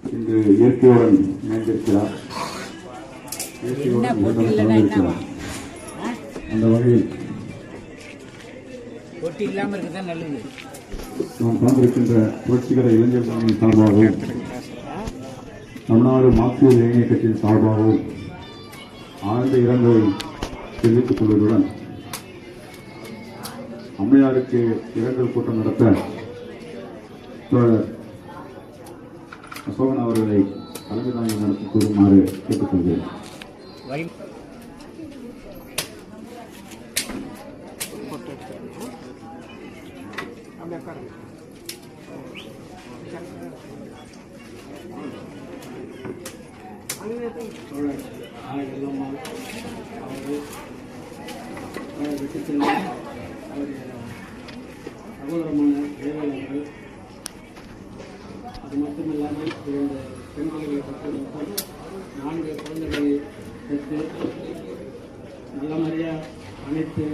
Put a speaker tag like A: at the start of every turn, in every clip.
A: இன்று இயற்கையுடன் இணைந்திருக்கிறார். அந்த வகையில் நாம் சார்ந்திருக்கின்ற புரட்சிகர இளைஞர் சங்கத்தின் சார்பாகவும் தமிழ்நாடு மார்க்சிஸ்ட் இளைஞர் கட்சியின் சார்பாகவும் ஆழ்ந்த இரங்கலை தெரிவித்துக் கொள்வதுடன் அம்மையாருக்கு இரங்கல் கூட்டம் நடத்த தோழர் அசோகன் அவர்களை தலைமை தாங்கி நடத்தி கூறுமாறு கேட்டுக்கொள்கிறேன்.
B: சகோதரமான வேலையாளர்கள், அது மட்டுமில்லாமல் இரண்டு பெண்களை பெற்றெடுத்தால் 4 குழந்தைகளை பெற்று நல்லமறிய அனைத்து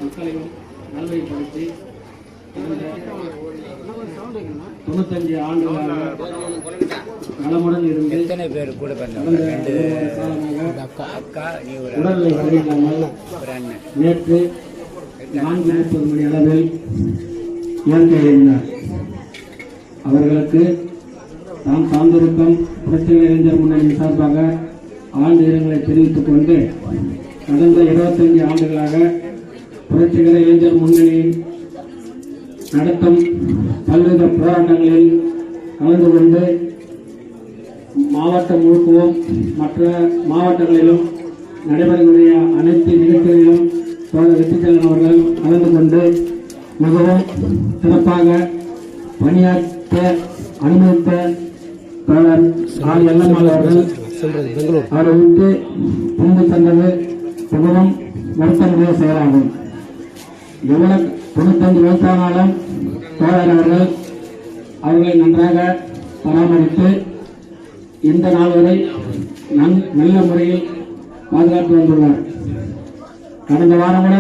B: மக்களையும் நல்வழிப்படுத்தி 95 ஆண்டுகளாக நலமுடன் இருந்து உடல்நிலை சரியில்லாமல் நேற்று 4:30 மணி அளவில் இயற்கை எழுதினார். அவர்களுக்கு தாம் சார்ந்திருக்கும் புரட்சிகர இளைஞர் முன்னணியின் சார்பாக ஆழ்ந்த இரங்கலை தெரிவித்துக் கொண்டு கடந்த 25 ஆண்டுகளாக புரட்சிகர இளைஞர் முன்னணியின் நடத்தும் பல்வேறு போராட்டங்களில் கலந்து கொண்டு மாவட்டம் முழுக்கவும் மற்ற மாவட்டங்களிலும் நடைபெறக்கூடிய அனைத்து நிகழ்ச்சிகளிலும் வெற்றிச்செல்வன் அவர்கள் கலந்து கொண்டு மிகவும் சிறப்பாக பணியாற்ற அனுமதித்த தோழர் எல்லம்மாள் அவர்கள் அவரை விட்டு பின்பு தந்தது மிகவும் வருத்தமுடைய செயலாகும். எவ்வளவு 95 வயசானாலும் தோழர் அவர்கள் அவர்களை நன்றாக பராமரித்து இந்த நாள் வரை நல்ல முறையில் பாதுகாத்து வந்துள்ளார். கடந்த வாரம் கூட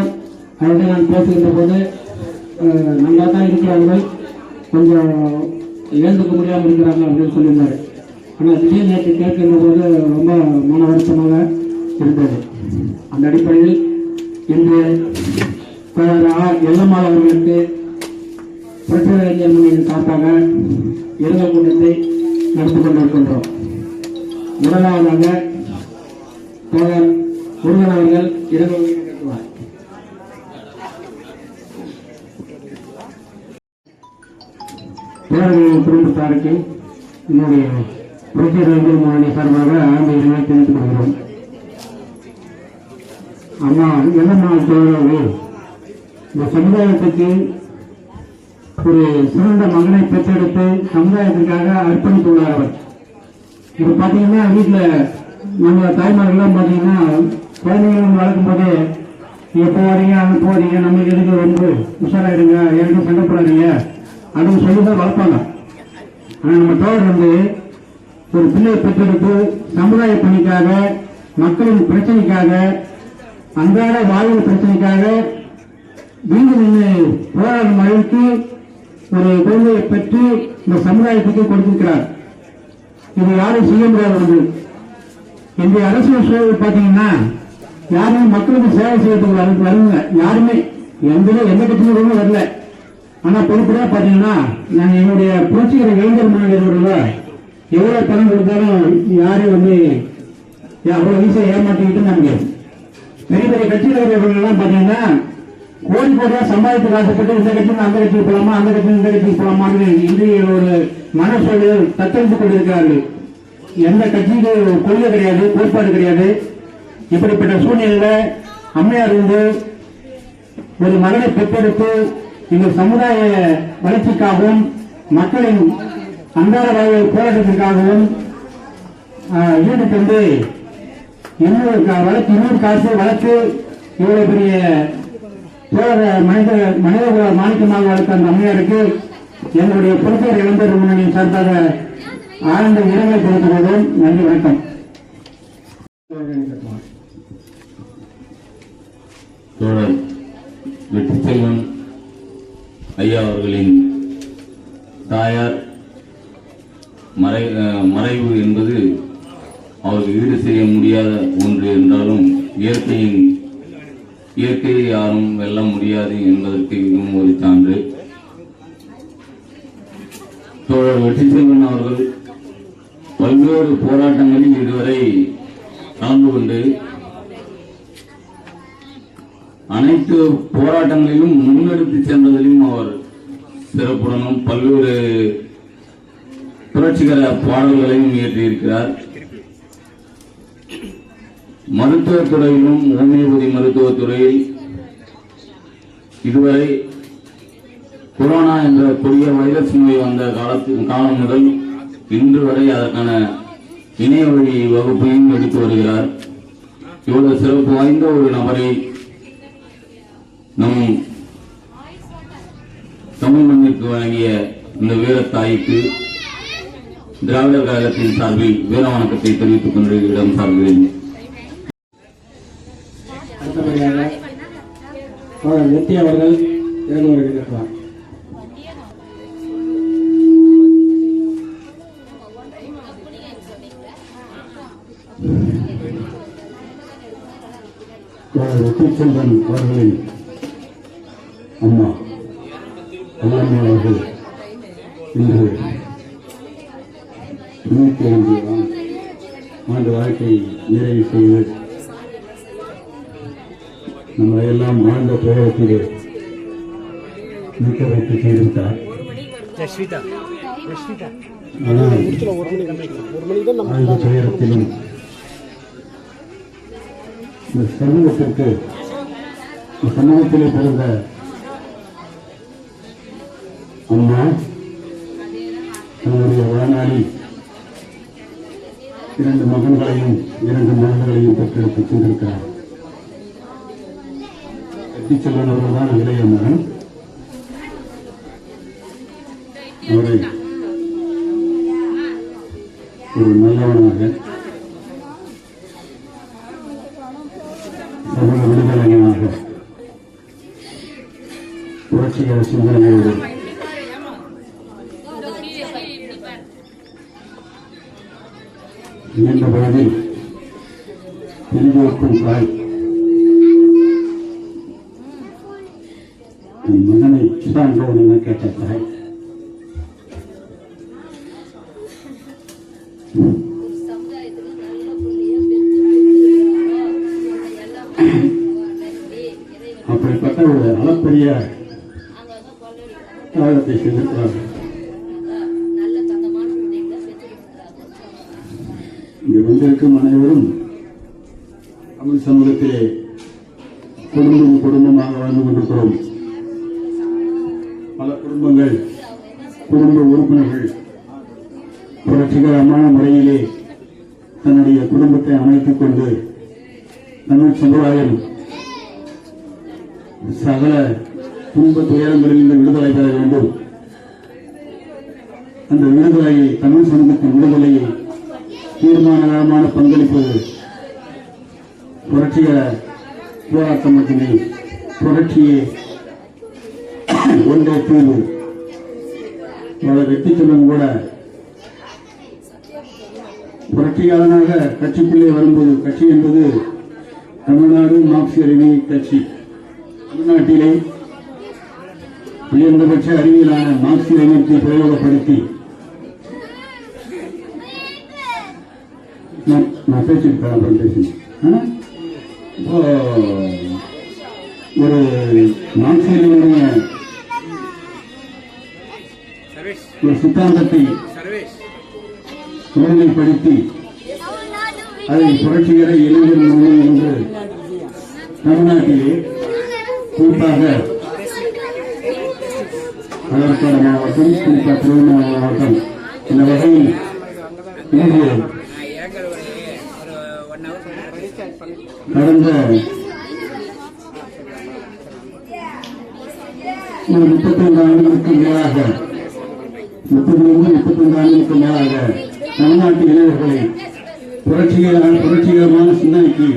B: அவருடைய நான் பேசுகின்ற போது நல்லா தான் இருக்கிறார்கள், கொஞ்சம் எழுந்துக்க முடியாமல் இருக்கிறாங்க அப்படின்னு சொல்லியிருந்தார். ஆனால் திடீர் நேற்று கேட்கின்ற போது ரொம்ப மன வருத்தமாக இருந்தது. அந்த அடிப்படையில் இன்று எல்லம்மாள் அவர்களுக்கு புரட்சிகர இளைஞர் முன்னணியின் சார்பாக இரங்கல் கூட்டத்தை நடத்தி கொண்டிருக்கின்றோம். முதலாவதாக தோழர் முருகன் அவர்கள் இரங்கல் நடத்துவார். தோழர்களின் குடும்பத்தாருக்கு என்னுடைய புரட்சிகர இளைஞர் முன்னணி சார்பாக ஆழ்ந்த இரங்கலை தெரிவித்துக் கொள்கிறோம். அம்மா எல்லம்மாள் தோழர்கள் இந்த சமுதாயத்துக்கு ஒரு சிறந்த மகனை பெற்றெடுத்து சமுதாயத்திற்காக அர்ப்பணித்துள்ளார் அவர். இப்ப பாத்தீங்கன்னா வீட்டில் நம்ம தாய்மார்கள்லாம் பாத்தீங்கன்னா குழந்தைகள் வளர்க்கும் போது எப்போ வரீங்க அங்கே போறீங்க, நம்மளுக்கு எதுக்கு ரொம்ப உஷாராயிடுங்க, எனக்கு சண்டைப்படாதீங்க அப்படின்னு சொல்லிதான் வளர்ப்பாங்க. ஆனா நம்ம தோழர் ஒரு பிள்ளையை பெற்றெடுத்து சமுதாய பணிக்காக, மக்களின் பிரச்சனைக்காக, அன்றாட வாழ்வு பிரச்சனைக்காக வீடு நின்று போராடும் அளவுக்கு ஒரு குழந்தையை பெற்று இந்த சமுதாயத்துக்கு கொடுத்திருக்கிறார். இது யாரும் செய்ய முடியாத ஒன்று. இன்றைய அரசியல் சூழல் பாத்தீங்கன்னா யாருமே மக்களுக்கு சேவை செய்யறதுக்கு வருங்க, யாருமே எந்த கட்சியும் வரல. ஆனா பொறுப்படியா பாத்தீங்கன்னா நாங்க எங்களுடைய புரட்சிகர இளைஞர் முன்னணியில் எவ்வளவு பணம் கொடுத்தாலும் யாரையும் வந்து அவ்வளவு ஈஸியா ஏமாற்றிக்கிட்டு நமக்கு பெரிய பெரிய கட்சியில் இருக்கிறவர்கள் எல்லாம் பாத்தீங்கன்னா கோடி கோடியா சம்பாதித்து ஆசைப்பட்டு இந்த கட்சியில் அந்த கட்சிக்கு போலாமா, அந்த கட்சியில் இந்த கட்சிக்கு போலாமான்னு இன்றைய ஒரு மனசூழல் தத்தெடுத்துக் கொண்டிருக்கிறார்கள். எந்த கட்சிக்கு கொள்கை கிடையாது, கோட்பாடு கிடையாது. இப்படிப்பட்ட சூழ்நிலையில அம்மையார் வந்து ஒரு மகனை பெற்றெடுத்து இந்த சமுதாய வளர்ச்சிக்காகவும் மக்களின் அன்றாட வாழ்வு போராட்டத்திற்காகவும் ஈடுபட்டு இன்னொரு காசு வளர்த்து இவ்வளவு பெரிய மனித மாணிக்கமாக வளர்த்த அந்த அம்மையாருக்கு எங்களுடைய புரட்சியர் இளைஞர் முன்னணியின் சார்பாக ஆழ்ந்த இரங்கலை செலுத்துவதும். நன்றி, வணக்கம்.
C: தோழர் வெற்றிச்செல்வன் ஐயா அவர்களின் தாயார் மறைவு என்பது அவருக்கு ஈடு செய்ய முடியாத ஒன்று என்றாலும் இயற்கையை யாரும் வெல்ல முடியாது என்பதற்கு இதுவும் ஒரு சான்று. தோழர் வெற்றிச்செல்வன் அவர்கள் பல்வேறு போராட்டங்களில் இதுவரை கலந்து கொண்டு அனைத்து போராட்டங்களிலும் முன்னெடுத்து சென்றதிலும் அவர் சிறப்புடனும் பல்வேறு புரட்சிகர பாடல்களையும் இயற்றியிருக்கிறார். மருத்துவத்துறையிலும் ஹோமியோபதி மருத்துவத்துறையில் இதுவரை கொரோனா என்ற கொடிய வைரஸ் நோய் வந்த காலம் முதல் இன்று வரை அதற்கான இணைய வழி வகுப்பையும் எடுத்து வருகிறார். இவ்வளவு சிறப்பு வாய்ந்த ஒரு நபரை நம் தமிழ் மண்ணிற்கு வழங்கிய இந்த வீரத்தாய்க்கு திராவிடர் கழகத்தின் சார்பில் வீர வணக்கத்தை தெரிவித்துக் கொண்டு இடம் சார்கிறேன்.
B: அடுத்தபடியாக வெற்றி அவர்கள் இருக்கிறார்.
A: வெற்றிச்செல்வன் அவர்களின் அம்மா அல்லாமே அவர்கள் இன்று 95 ஆண்டு வாழ்க்கை நிறைவு செய்து நம்மளை எல்லாம் ஆழ்ந்த துயரத்திலே நிற்க வைத்து செய்திருந்தார். ஆனால் ஆழ்ந்த துயரத்திலும் இந்த சமூகத்திலே பிறந்த அம்மா தன்னுடைய வாழ்நாளி 2 மகன்களையும் 2 மகன்களையும் பெற்றெடுத்து சென்றிருக்கிறார். வெற்றிச்செல்வன் அவர்கள்தான் இளைய மகன். அவரை ஒரு நல்லவனாக சமூக விடுதலையாக புரட்சிகர சிந்தனையோடு இயன்ற பொழுதில் பிரிவோக்கும் தாய் என் மகனை சான்றோன் என கேட்ட தாய் அப்படிப்பட்ட ஒரு அளப்பரிய தியாகத்தை செய்திருக்கிறார்கள். இங்கு வந்திருக்கும் அனைவரும் தமிழ் சமூகத்திலே குடும்பமாக வாழ்ந்து கொண்டிருக்கிறோம். பல குடும்பங்கள் குடும்ப உறுப்பினர்கள் புரட்சிகரமான முறையிலே தன்னுடைய குடும்பத்தை அமைத்துக் கொண்டு தமிழ் சமுதாயம் சகல துன்ப துயரங்களில் விடுதலை பெற வேண்டும். அந்த விடுதலையை தமிழ் சமூகத்தின் விடுதலையை தீர்மானகரமான பங்களிப்பு புரட்சிகர போராட்டம் மட்டுமே. புரட்சியே ஒன்றே தீர்வு. வெற்றிச்செல்வன் கூட புரட்சியாளனாக கட்சிக்குள்ளே வரும்போது, கட்சி என்பது தமிழ்நாடு மார்க்சிய அறிவியல் கட்சி, தமிழ்நாட்டிலே உயர்ந்தபட்ச அறிவியலான மார்க்சிய அறிவியலை பிரயோகப்படுத்தி
B: நான் பேசியிருக்கேன், அப்புறம் பேசுகிறேன். இப்போ ஒரு மார்க்சியனுடைய ஒரு சித்தாந்தத்தை முறைமைப்படுத்தி அதை புரட்சிகர இளைஞர் முன்னணி என்று தமிழ்நாட்டிலே குறிப்பாக பாலக்காடு மாவட்டம், குறிப்பாக திருவண்ணாமலை மாவட்டம் இந்த வகையில் இன்று கடந்த 35 ஆண்டுகளுக்கு மேலாக 35 ஆண்டுகளுக்கு மேலாக தமிழ்நாட்டு இளைஞர்களை புரட்சிகரமான சிந்தனைக்கு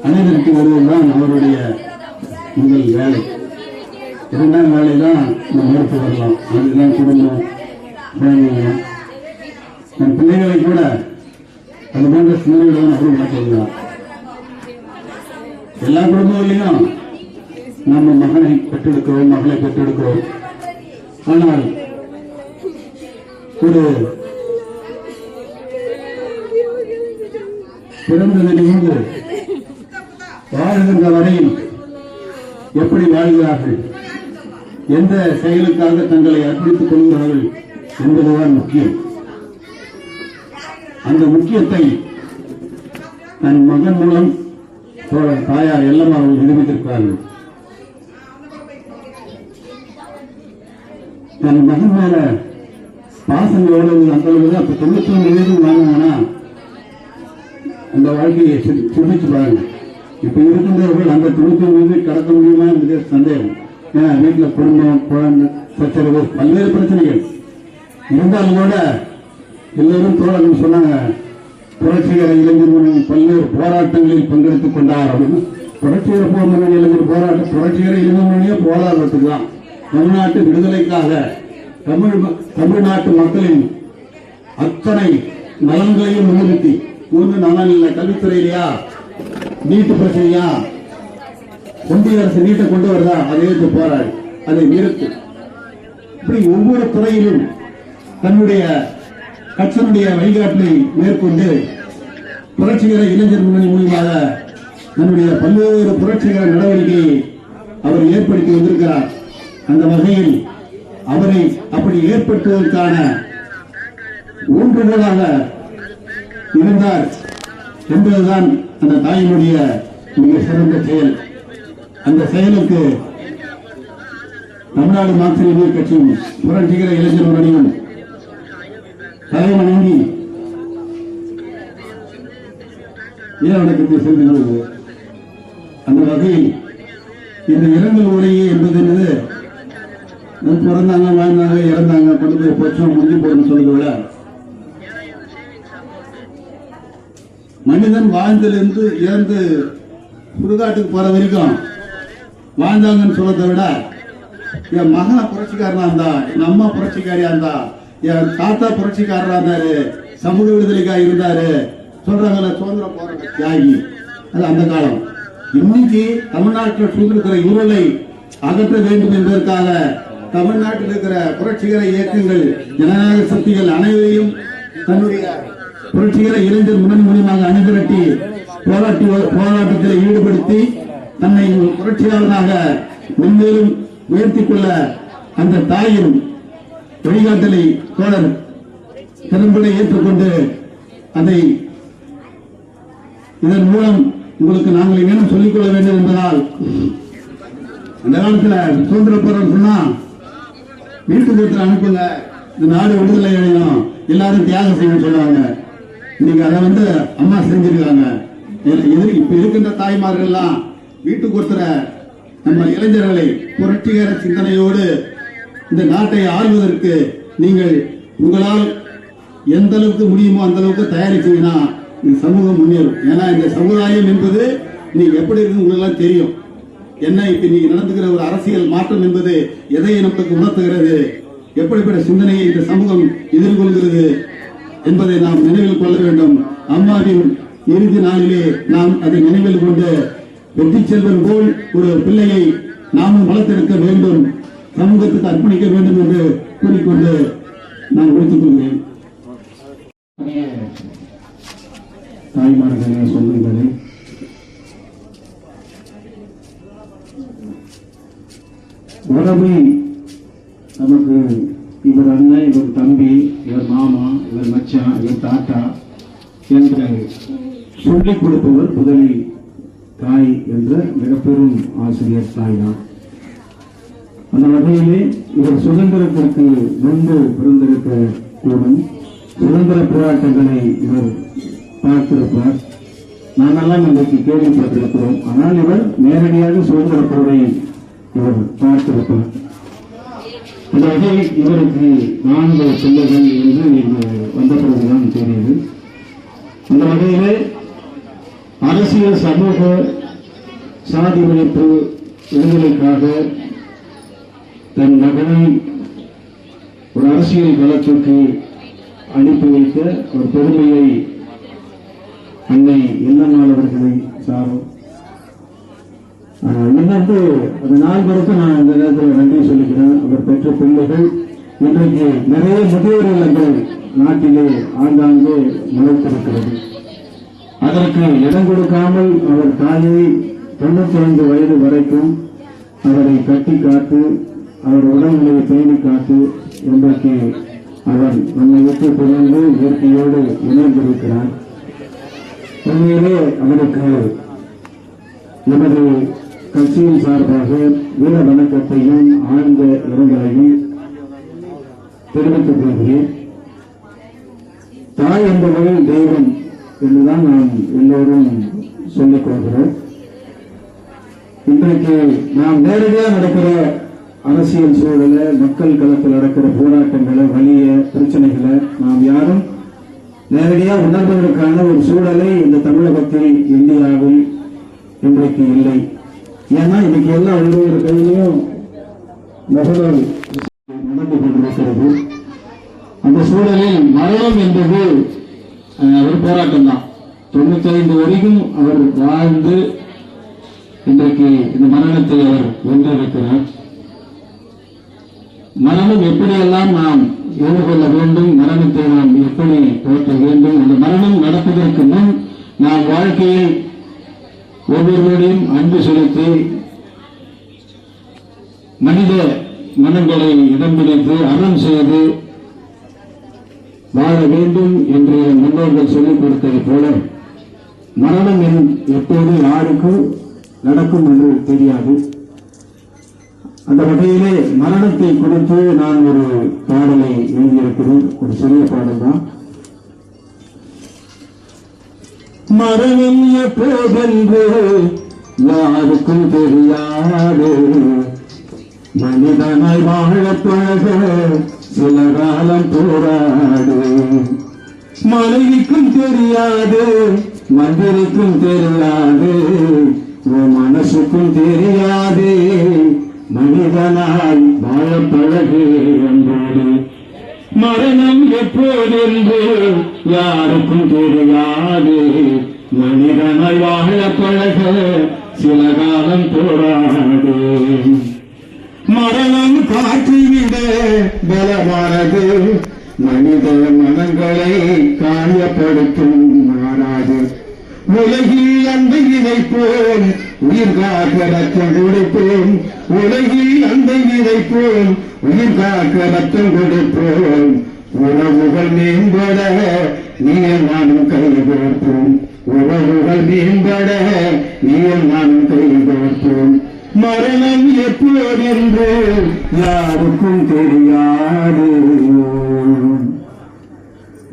B: அனைவருக்கு வருவதுதான் அவருடைய முதல் வேலை. இரண்டாம் வேலை தான் நம்ம எடுத்து வரலாம். அதுதான் குடும்பம், குழந்தைங்க, நம் பிள்ளைகளை கூட அது போன்ற சிந்தனைகளுடன் அவரும் நடத்துகிறார். எல்லா குடும்பங்களையும் நம்ம மகனை பெற்றெடுக்கிறோம், மகளை பெற்றெடுக்கிறோம். ஆனால் ஒரு பிறந்ததிலிருந்து வாழ்கின்ற வரையில் எப்படி வாழ்கிறார்கள், எந்த செயலுக்காக தங்களை அர்ப்பணித்துக் கொள்கிறார்கள் என்பதுதான் முக்கியம். அந்த முக்கியத்தை தன் மகன் மூலம் தாயார் எல்லாம் அவர்கள் நிரூபித்திருக்கிறார்கள். தன் மகன் மேல பாசம் எவ்வளவு அந்த அளவு. அப்ப 99 வயது வாங்கினா அந்த வாழ்க்கையை சிந்திச்சு பாருங்க. இப்ப இருக்கின்றவர்கள் அந்த 99 வயது கடக்க முடியுமா என்பது சந்தேகம். ஏன்னா வீட்டில் குடும்பம், குழந்தை, சச்சரவு, பல்வேறு பிரச்சனைகள் இருந்தாலும் கூட எல்லோரும் தோழர்கள் சொன்னாங்க, புரட்சிகர இளைஞர் முன்னணி பல்வேறு போராட்டங்களில் பங்கெடுத்துக் கொண்டார் அப்படின்னு. புரட்சிகர முன்னணி இளைஞர் போராட்டம் புரட்சிகர இளைஞர் முன்னணியே போராட்டத்துக்கு தான். தமிழ்நாட்டு விடுதலைக்காக தமிழ்நாட்டு மக்களின் அத்தனை நலன்களையும் முன்னிறுத்தி, ஒன்று நலன் இல்லை, கல்வித்துறையிலையா, நீட்டு பிரச்சனையா, ஒன்றிய அரசு நீட்டை கொண்டு வருதா, அதை எடுத்து போராடி அதை நிறுத்து. இப்படி ஒவ்வொரு துறையிலும் தன்னுடைய கட்சியினுடைய வழிகாட்டலை மேற்கொண்டு புரட்சிகர இளைஞர் முன்னணி மூலமாக தன்னுடைய பல்வேறு புரட்சிகர நடவடிக்கையை அவர் ஏற்படுத்தி வந்திருக்கிறார். அந்த வகையில் அவரை அப்படி ஏற்படுத்துவதற்கான ஊன்றுகோலாக இருந்தார் என்பதுதான் அந்த தாயினுடைய மிக சிறந்த செயல். அந்த செயலுக்கு தமிழ்நாடு மார்க்சிய இளைஞர் கட்சியும் புரட்சிகர இளைஞர் முன்னணியும் தலைவணங்கி ஈரவணக்கத்தை செலுத்துகிறது. அந்த வகையில் இந்த இரங்கல் உரையே என்பது பிறந்தாங்க, வாழ்ந்தாங்க, இறந்தாங்க, கொண்டு போய் போச்சோம், முடிஞ்சு போறோம்னு சொல்றதை விட மனிதன் வாழ்ந்திலிருந்து இறந்து சுடுகாட்டுக்கு போற வரைக்கும் வாழ்ந்தாங்கன்னு சொல்றதை விட, என் மகனை புரட்சிக்காரனா இருந்தா, என் அம்மா புரட்சிக்காரியா இருந்தா, என் தாத்தா புரட்சிக்காரரா இருந்தாரு, சமூக விடுதலைக்காக இருந்தாரு சொல்றாங்கல்ல, சுதந்திர போராட்ட தியாகி. அது அந்த காலம். இன்னைக்கு தமிழ்நாட்டில் சூழ்ந்திருக்கிற இருளை அகற்ற வேண்டும் என்பதற்காக தமிழ்நாட்டில் இருக்கிற புரட்சிகர இயக்கங்கள், ஜனநாயக சக்திகள் அனைவரையும் தன்னுடைய புரட்சிகர இளைஞர் முன்னணி மூலமாக அணிதிரட்டி போராட்டத்தில் ஈடுபடுத்தி தன்னை புரட்சியாளராக மென்மேலும் உயர்த்திக் கொள்ள அந்த தாயின் வழிகாட்டலை தோழர் திறம்பட ஏற்றுக்கொண்டு அதை இதன் மூலம் உங்களுக்கு நாங்கள் இன்னும் சொல்லிக்கொள்ள வேண்டும் என்பதால், அந்த காலத்துல சுதந்திர போராட்டம் சொன்னா வீட்டுக்கு ஒருத்தர் அனுப்புங்க, இந்த நாடு விடுதலை அடையும், எல்லாரும் தியாகம் செய்ய சொல்லுவாங்க. இன்னைக்கு அதை அம்மா செஞ்சிருக்காங்க. இப்ப இருக்கின்ற தாய்மார்கள் எல்லாம் வீட்டுக்கு ஒருத்தர நம்ம இளைஞர்களை புரட்சிகர சிந்தனையோடு இந்த நாட்டை ஆள்வதற்கு நீங்கள் உங்களால் எந்த அளவுக்கு முடியுமோ அந்த அளவுக்கு தயாரிச்சீங்கன்னா இந்த சமூகம் முன்னேறும். ஏன்னா இந்த சமுதாயம் என்பது நீங்க எப்படி இருக்கு உங்களுக்கு தெரியும். என்ன இப்ப நீங்க நடந்துகிற ஒரு அரசியல் மாற்றம் என்பது எதை நமக்கு உணர்த்துகிறது, எப்படிப்பட்ட சிந்தனையை இந்த சமூகம் எதிர்கொள்கிறது என்பதை நாம் நினைவில் கொள்ள வேண்டும். அம்மாவின் இறுதி நாளிலே நாம் அதை நினைவில் கொண்டு வெற்றி செல்வன் போல் ஒரு பிள்ளையை நாமும் வளர்த்தெடுக்க வேண்டும், சமூகத்துக்கு அர்ப்பணிக்க வேண்டும் என்று கூறிக்கொண்டு நான் முடித்துக் கொள்கிறேன். தாய்மார்களே, சொல்லுங்களே, உறவை நமக்கு இவர் அண்ணன், இவர் தம்பி, இவர் மாமா, இவர் மச்சான், இவர் தாத்தா என்று சொல்லிக் கொடுப்பவர் முதலில் தாய் என்ற மிகப்பெரும் ஆசிரியர் தாய் தான். அந்த வகையிலே இவர் சுதந்திரத்திற்கு முன்பு பிறந்திருக்க கூடும். சுதந்திர போராட்டங்களை இவர் பார்த்திருப்பார். நாமெல்லாம் இன்றைக்கு கேள்விப்பட்டிருக்கிறோம். ஆனால் இவர் நேரடியாக சுதந்திர போரை இவர் பார்த்திருப்பார். அந்த வகையில் இவருக்கு 4 பிள்ளைகள் என்று இங்கு வந்த பிறகுதான் தெரியுது. அந்த வகையிலே அரசியல், சமூக, சாதி ஒழிப்பு விடுதலைக்காக தன் மகனை ஒரு அரசியல் களத்திற்கு அனுப்பி வைத்த ஒரு பெருமையை அன்னை எண்ணம்மாள் அவர்களை சாரும். இன்னொன்று அந்த 4 பேருக்கு நான் இந்த நேரத்தில் நன்றி சொல்லிக்கிறேன். அவர் பெற்ற பிள்ளைகள் இன்றைக்கு நிறைய முதியோர் இல்லங்கள் நாட்டிலே ஆங்காங்கே முளைத்திருக்கிறது. அதற்கு இடம் கொடுக்காமல் அவர் தாயை 95 வயது வரைக்கும் அவரை கட்டி காத்து அவர் உடல்நிலையை பேணி காத்து இன்றைக்கு அவர் நம்மை விட்டு பிறந்து இயற்கையோடு இணைந்திருக்கிறார். உண்மையிலே அவருக்கு எமது கட்சியின் சார்பாக வீர வணக்கத்தையும் ஆழ்ந்த இரங்கலையும் தெரிவித்துக் கொள்கிறேன். தாய் என்பவர்கள் தெய்வம் என்றுதான் நாம் எல்லோரும் சொல்லிக் கொள்கிறோம். இன்றைக்கு நாம் நேரடியாக நடக்கிற அரசியல் சூழலை, மக்கள் களத்தில் நடக்கிற போராட்டங்களை, வலிய பிரச்சனைகளை நாம் யாரும் நேரடியாக உணர்வதற்கான ஒரு சூழலை இந்த தமிழகத்தில், இந்தியாவில் இன்றைக்கு இல்லை. ஏன்னா இன்னைக்கு எல்லாம் ஒவ்வொரு கையிலையும் மகளால் நடந்து கொண்டிருக்கிறது. அந்த சூழலில் மரணம் என்பது ஒரு போராட்டம் தான். 95 வரைக்கும் அவர் வாழ்ந்து இன்றைக்கு இந்த மரணத்தை அவர் வென்றிருக்கிறார். மரணம் எப்படியெல்லாம் நாம் எதிர்கொள்ள வேண்டும், மரணத்தை நாம் எப்படி போற்ற வேண்டும், அந்த மரணம் நடப்பதற்கு முன் நாம் வாழ்க்கையில் ஒவ்வொருவரையும் அன்பு செலுத்தி மனித மனங்களை இடம் பிடித்து அறம் செய்து வாழ வேண்டும் என்று முன்னோர்கள் சொல்லிக் கொடுத்ததை போல மரணம் எப்போது யாருக்கு நடக்கும் என்று தெரியாது. அந்த வகையிலே மரணத்தை குறித்து நான் ஒரு பாடலை எழுதியிருக்கிறேன். ஒரு சிறிய பாடல் தான். மரணம் எப்போதென்று யாருக்கும் தெரியாது, மனிதனாய் வாழ பழக சில காலம் போராடு. மனைவிக்கும் தெரியாது, மந்திரிக்கும் தெரியாது, மனசுக்கும் தெரியாது, மனிதனாய் வாழ பழகு என்பது. மரணம் எப்போதென்று யாருக்கும் தெரியாது, மனிதனாய் வாழ பழக சில காலம் போராடு. மரணம் காற்றிவிட பலமானது, மனித மனங்களை காயப்படுத்தும் மாறாது. உலகில் அந்த இதை போல் உயிர்காக்க ரத்தம் கொடுப்போம், உலகில் அந்த இதை போல் உயிர்காக்க ரத்தம் கொடுப்போம். உறவுகள் மேம்பட நீயும் நானும் கைகோர்ப்போம், உறவுகள் மேம்பட நீயும் நானும் கைகோர்ப்போம். மரணம் எப்போதென்று யாருக்கும் தெரியாது,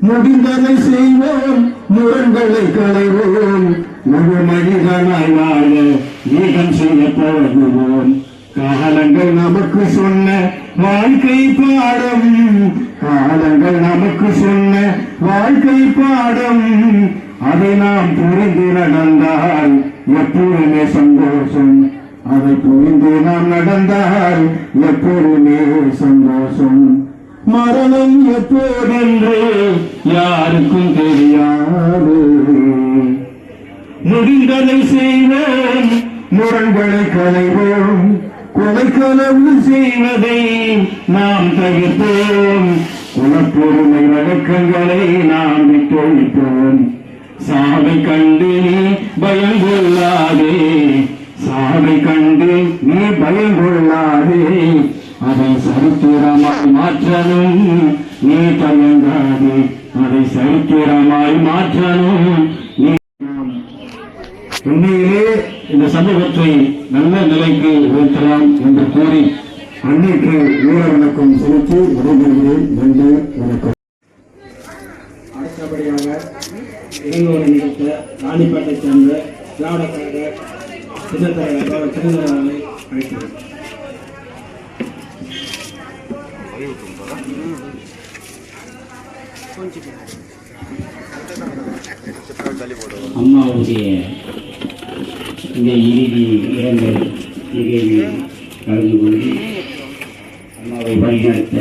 B: முடிந்ததை செய்வோம், முரண்களை களைவோம், முழு மனிதனாய் வாழ ஏகம் செய்ய பழகுவோம். காலங்கள் நமக்கு சொன்ன வாழ்க்கை பாடம், காலங்கள் நமக்கு சொன்ன வாழ்க்கை பாடம். அதை நாம் புரிந்து நடந்தால் எப்பொழுதுமே சந்தோஷம், அதை புரிந்து நாம் நடந்தால் எப்பொழுதுமே சந்தோஷம். மரணம் எப்போதென்று யாருக்கும் தெரியாது, முடிந்ததை செய்வோம், முரண்களை களைவோம், கொலைக்களவு செய்வதை நாம் தவிர்ப்போம், உனப்பொறுமை வழக்கங்களை நாம் விட்டொழிப்போம். சாவை கண்டு நீ பயம் கொள்ளாதே, சாவை கண்டு நீ பயம் கொள்ளாதே, அதை சரித்திரமாய் மாற்றணும் நீ தயங்காதே, அதை சரித்திரமாய் மாற்றணும் நீ. உண்மையிலே இந்த சமூகத்தை நல்ல நிலைக்கு உயர்த்தலாம் என்று கூறி அன்னைக்கு வீர வணக்கம் செலுத்தி விடைபெறுகிறேன். நன்றி, வணக்கம்.
D: அடுத்தபடியாக இளைஞரை நிகழ்த்த ராணிப்பேட்டை சேர்ந்த திராவிட கழக சின்னத்தலைவர் திருநெல்வேலி அழைக்கிறேன்.
B: அம்மாவுடைய இந்த இறுதி இரங்கல் நிகழ்வில் கலந்து கொண்டு அம்மாவை வழிநடத்த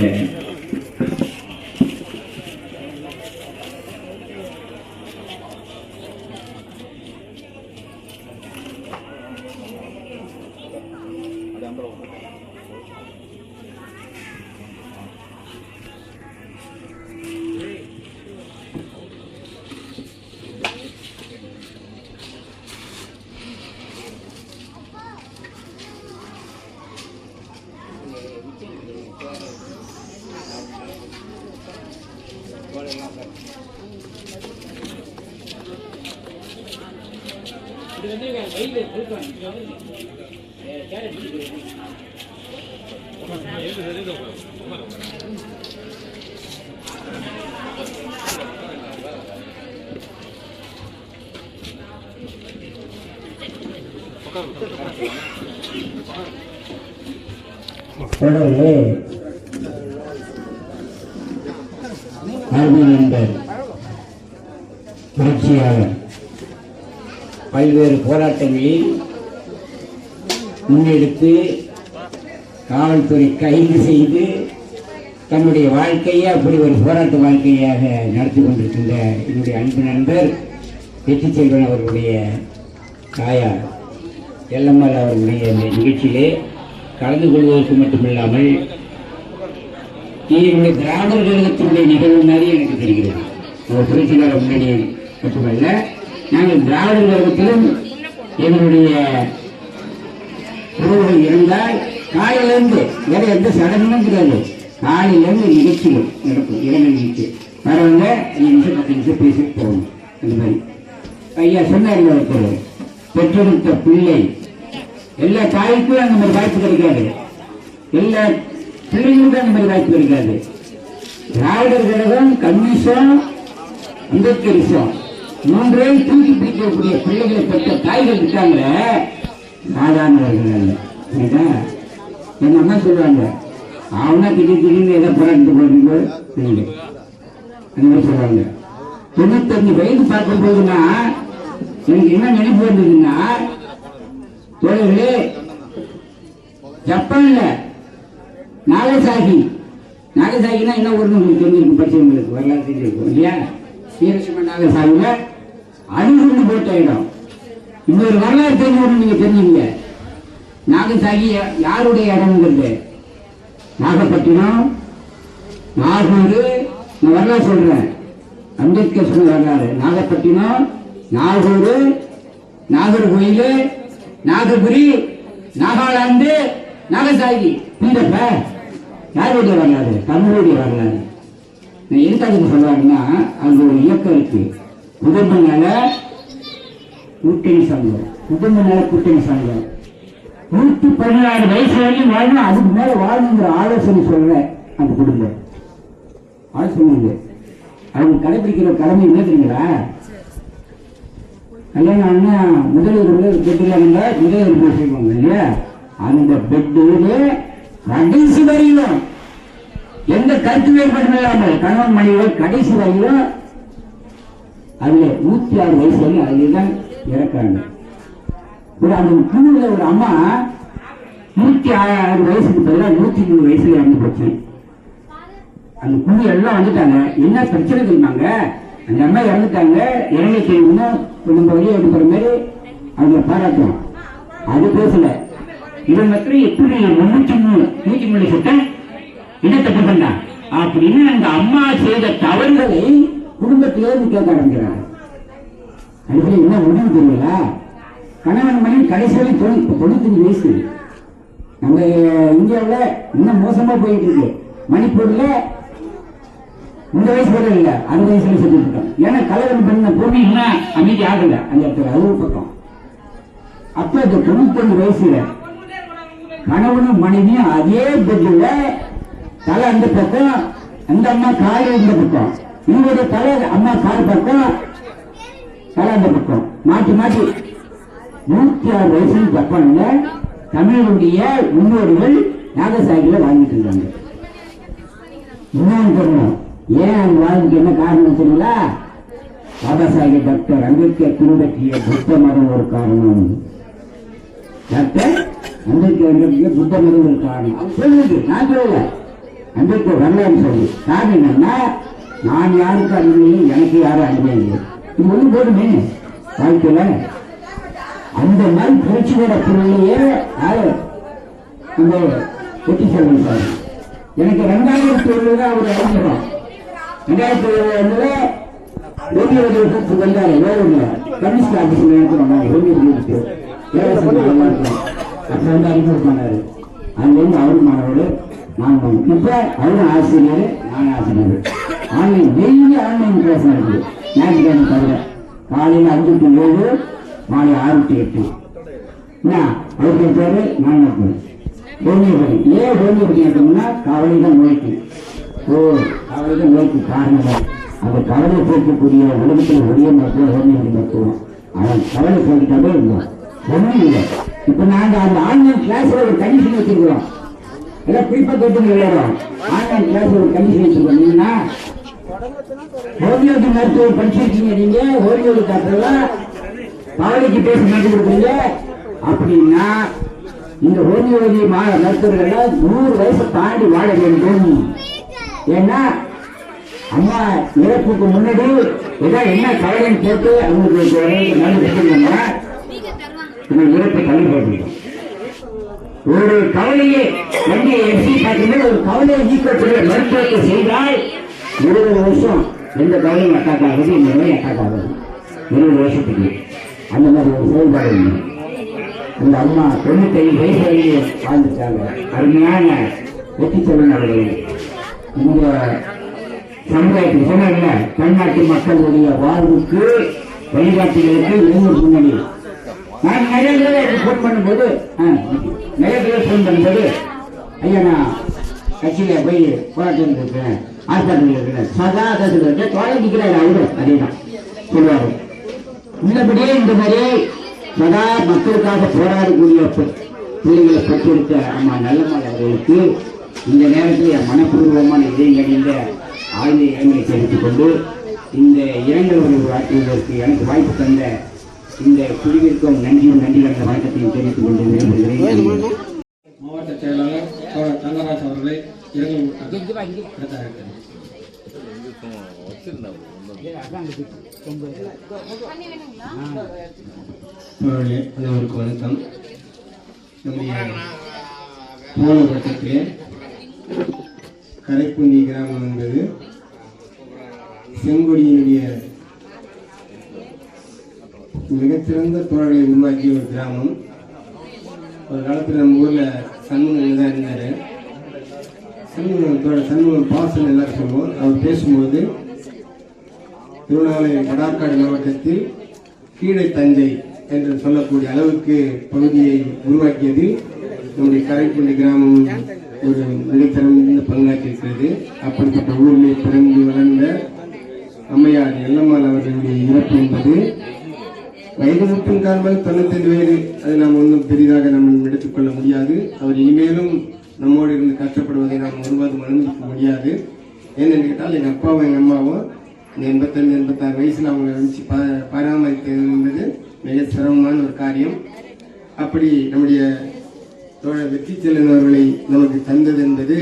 B: தொடர்ந்து நண்பர் புரட்சியாளர் பல்வேறு போராட்டங்களில் முன்னெடுத்து காவல்துறை கைது செய்து தன்னுடைய வாழ்க்கையை அப்படி ஒரு போராட்ட வாழ்க்கையாக நடத்தி கொண்டிருக்கின்ற என்னுடைய அன்பு நண்பர் வெற்றி செல்வன் அவர்களுடைய தாயார் எல்லம்மாள் அவர்களுடைய இந்த நிகழ்ச்சியிலே கலந்து கொள்வதற்கு மட்டுமில்லாமல் என்னுடைய திராவிடர் கழகத்தினுடைய நிகழ்வு மாதிரி எனக்கு தெரிகிறது. ஒரு புரட்சியாளர் முன்னணி மட்டுமல்ல, நாங்கள் திராவிடர் கழகத்திலும் எங்களுடைய உறவுகள் இருந்தால் காலையிலிருந்து வேற எந்த சடங்கும் கிடையாது. காலையிலிருந்து நிகழ்ச்சிகள் நடக்கும். இரண்டு நிகழ்ச்சி வரவங்க 5 நிமிஷம் 10 நிமிஷம் பேசிட்டு போகணும். அந்த மாதிரி ஐயா சொன்னார், ஒருத்தர் பெற்றெடுத்த பிள்ளை எல்லா தாய்க்கும் அந்த மாதிரி வாய்ப்பு கிடைக்காது, எல்லா பிள்ளைகளுக்கும் அந்த மாதிரி வாய்ப்பு கிடைக்காது. திராவிடர் கழகம், கம்யூனிசம், அம்பேத்கரிசம் மூன்றையும் தூக்கி பிடிக்கக்கூடிய பிள்ளைகளை பெற்ற தாய்கள் இருக்காங்களே, சாதாரணவர்கள் அல்ல. எங்க அம்மா சொல்றாங்க, அவனா திடீர்னு ஏதோ போராட்டத்து போறீங்களோ அந்த மாதிரி சொல்றாங்க. 95 வயது பார்க்கும் போதுன்னா எனக்கு என்ன நினைப்பு வந்ததுன்னா, தோழர்களே, ஜப்பான்ல நாகசாகினா என்ன ஊர்னு உங்களுக்கு தெரிஞ்சிருக்கும், படிச்சவங்களுக்கு வரலாறு தெரிஞ்சிருக்கும் இல்லையா? ஹீரோஷிமா நாகசாகில அணுகுண்டு போட்ட இடம். இன்னொரு வரலாறு தெரிஞ்சவங்க நீங்க தெரிஞ்சுங்க. நாகசாகி யாருடைய இடம்ங்கிறது? நாகப்பட்டினம், நாகூர். நான் வரலாறு சொல்றேன், அம்பேத்கர் சொன்ன வரலாறு. நாகப்பட்டினம், நாகூர், நாகர்கோயில், நாகபுரி, நாகாலாந்து, நாகசாகி. இந்த யாருடைய வரலாறு? தமிழுடைய வரலாறு. நான் எதுக்காக சொல்றாங்கன்னா, அங்க ஒரு இயக்கம் இருக்கு, குடும்ப நல கூட்டணி சங்கம். குடும்ப நல கூட்டணி சங்கம் 116 வயசு வரையும் வாழணும், அதுக்கு மேல வாழணுங்கிற ஆலோசனை சொல்றேன். அந்த குடும்பம் ஆலோசனை அவங்க கடைபிடிக்கிற கடமை என்ன தெரியுங்களா? கல்யாணம் ஆனா முதல்வர் பெட்டில் முதல்வர் பேசிருப்பாங்க இல்லையா? அந்த பெட்டு கடைசி வரையிலும் எந்த கருத்து வேறுபாடும் இல்லாமல் கணவன் மனைவிகள் கடைசி வரையிலும் அதுல 106 வயசு வரையும் அதுதான் இறக்காங்க. அந்த குழுவில் ஒரு அம்மா 106 வயசுக்கு பதிலாக 103 வயசுல இறந்து போச்சு. அந்த குழு எல்லாம் வந்துட்டாங்க. என்ன பிரச்சனை தெரியுமாங்க? அந்த அம்மா இறந்துட்டாங்க, இறங்கை செய்யணும்னா நம்ம வழியை எடுக்கிற மாதிரி அவங்க பாராட்டுவோம். அது பேசல. இவன் மட்டும் எப்படி 103 சட்டம் என்ன தப்பு பண்ணா? அப்படின்னு அந்த அம்மா செய்த தவறுகளை குடும்பத்திலிருந்து கேட்க ஆரம்பிக்கிறாங்க. அதுல என்ன முடிவு தெரியல, கணவன் மனைவி கடைசி வரை 95 வயசு. நம்ம இந்தியாவில் இன்னும் மோசமா போயிட்டு இருக்கு. மணிப்பூர்ல இந்த வயசு கூட இல்ல, 60 வயசுல செத்துட்டு இருக்கோம். ஏன்னா கல்யாணம் பண்ண பொண்ணு இன்னும் அமைதி ஆகல அந்த இடத்துல, அது ஒரு பக்கம். அப்ப இந்த 95 வயசுல கணவனும் மனைவியும் அதே பெட்ல, தலை அந்த பக்கம், அந்த அம்மா கால் இந்த பக்கம், இவருடைய தலை அம்மா கால் பக்கம், தலை அந்த பக்கம், மாற்றி மாற்றி 106 வயசு ஜப்பான்ல தமிழருடைய முன்னோடிகள் நாகசாகில வாங்கிட்டு இருக்காங்க. இன்னொன்று சொல்லணும், ஏன் அந்த வாழ்க்கை என்ன காரணம் தெரியல, பாபா சாஹேப் டாக்டர் அம்பேத்கர் பின்பற்றிய புத்த மதம் ஒரு காரணம். டாக்டர் அம்பேத்கர் புத்த மதம் ஒரு காரணம். அது சொல்லுது, நான் சொல்லல, அம்பேத்கர் வரலான்னு சொல்லு. காரணம் என்னன்னா, நான் யாருக்கு அடிமை, எனக்கு யாரும் அடிமை இல்லை. இது ஒண்ணு போதுமே வாழ்க்கையில. அந்த மாதிரி புரட்சிகர பொருளையே அந்த வெற்றி செல்வன் சார் எனக்கு 2001 தான் அவர் அறிஞரம். 2001 ஓவிய வடிவத்துக்கு வந்தாரு. வேறு கம்யூனிஸ்ட் ஆபீஸ்ல இருக்கிறோம் ஓவிய இலவசம் அப்ப வந்து அறிமுகம் பண்ணாரு. அதுலேருந்து அவரும் மாணவர், நான் இப்ப அவரும் ஆசிரியர், நான் ஆசிரியர். ஆன்லைன் டெய்லி ஆன்லைன் கிளாஸ் நடக்குது. ஞாயிற்றுக்கிழமை தவிர காலையில் 5 to 7, மாலை 6 to 8. அவருக்கு பேரு நான் ஹோமியோபதி. ஏன் ஹோமியோபதி எடுத்தோம்னா கவலை தான் நோய்க்கு. கவலை தான் நோய்க்கு காரணம். அந்த கவலை போக்கக்கூடிய உலகத்தில் ஒரே மருத்துவம் ஹோமியோபதி மருத்துவம். அவன் கவலை போக்கிட்டாலே இருந்தோம், ஒன்றும் இல்லை. இப்ப நாங்க அந்த ஆன்லைன் கிளாஸ்ல ஒரு கண்டிஷன் வச்சிருக்கிறோம். எல்லாம் குறிப்பா கேட்டு விளையாடுறோம். ஆன்லைன் கிளாஸ்ல ஒரு கண்டிஷன் வச்சிருக்கோம். நீங்கன்னா ஹோமியோபதி மருத்துவம் படிச்சிருக்கீங்க, நீங்க ஹோமியோபதி டாக்டர்லாம் கவலைக்கு பேச மாட்டி கொடுக்குறீங்க அப்படின்னா இந்த ஹோமியோபதி மருத்துவர்கள் 100 வயசு தாண்டி வாழ வேண்டும். ஏன்னா அம்மா இறப்புக்கு முன்னாடி ஏதாவது என்ன கவலைன்னு கேட்டு அவங்களுக்கு இறப்பை தள்ளி போட்டுருக்கோம். ஒரு கவலையை வண்டியை எஃப்சி பார்த்தீங்கன்னா ஒரு கவலையை நீக்கக்கூடிய மருத்துவத்தை செய்தால் 20 வருஷம் எந்த கவலையும் அட்டாக் ஆகுது, இந்த நோய் அட்டாக் ஆகுது 20 வருஷத்துக்கு. அந்த மாதிரி ஒரு செயல்பாடு இல்லை. அந்த அம்மா 95 வயசு வரையிலே வாழ்ந்துட்டாங்க. அருமையான வெற்றி செல்வன் அவர்கள் இந்த சமுதாயத்துக்கு சொன்னாங்கல்ல, தமிழ்நாட்டு மக்களுடைய வாழ்வுக்கு வழிகாட்டிகளுக்கு இளைஞர் முன்னணி. நான் நிறைய பேர் போன் பண்ணும்போது ஐயா நான் கட்சியில போய் போராட்டம் இருக்கேன், ஆர்ப்பாட்டம் இருக்கிறேன், சதா கட்சியில் தோழங்கிக்கிறார் அவரு அதே தான் சொல்லுவாரு. உள்ளபடியே இந்த மாதிரி சதா மக்களுக்காக போராடக்கூடிய பிள்ளைகளை பெற்றிருக்க அம்மா நல்லம்மாள் அவர்களுக்கு இந்த நேரத்தில் என் மனப்பூர்வமான இதயங்கணிந்த ஆழ்ந்த இரங்கலை தெரிவித்துக் கொண்டு இந்த இரங்கல்களை ஆற்றுவதற்கு எனக்கு வாய்ப்பு தந்த இந்த குழுவிற்கும் நன்றியும் நன்றி கலந்த வணக்கத்தையும் தெரிவித்துக் கொண்டு விரும்புகிறேன்.
D: மாவட்ட செயலாளர் தோழர் தங்கராஜ் அவர்களை இரங்கல் அனைவருக்கும் வணக்கம். நம்முடைய போலவட்டத்திலே கரைப்புண்டி கிராமம் என்பது செங்கொடியினுடைய மிகச்சிறந்த தோழர்களை உருவாக்கிய ஒரு கிராமம். ஒரு காலத்தில் நம்ம ஊரில் சண்முகம் தான் இருந்தார். சண்முகம் பாசன் எல்லாரும் சொல்லுவோம். அவர் பேசும்போது திருவண்ணாமலை வடார்காடு மாவட்டத்தில் கீழே தஞ்சை என்று சொல்லக்கூடிய அளவுக்கு பகுதியை உருவாக்கியதில் நம்முடைய கரைப்புண்டி கிராமம் ஒரு மிகச்சிறந்த பங்காற்றிருக்கிறது. அப்படிப்பட்ட ஊரிலே பிறந்து வளர்ந்த அம்மையார் எல்லம்மாள் அவர்களுடைய இறப்பு என்பது வயது மட்டும் காரணமாக 95 வயது, அது நாம் ஒன்றும் பெரிதாக நம்ம எடுத்துக்கொள்ள முடியாது. அவர் இனிமேலும் நம்மோடு இருந்து கஷ்டப்படுவதை நாம் ஒருவதும் அனுமதிக்க முடியாது. ஏனென்று கேட்டால் எங்கள் அப்பாவும் எங்கள் அம்மாவும் 85-86 வயசில் அவங்களை வச்சு பராமரிக்கிறது என்பது மிக சிரமமான ஒரு காரியம். அப்படி நம்முடைய தோழர் வெற்றி செல்வன் அவர்களை நமக்கு தந்தது என்பது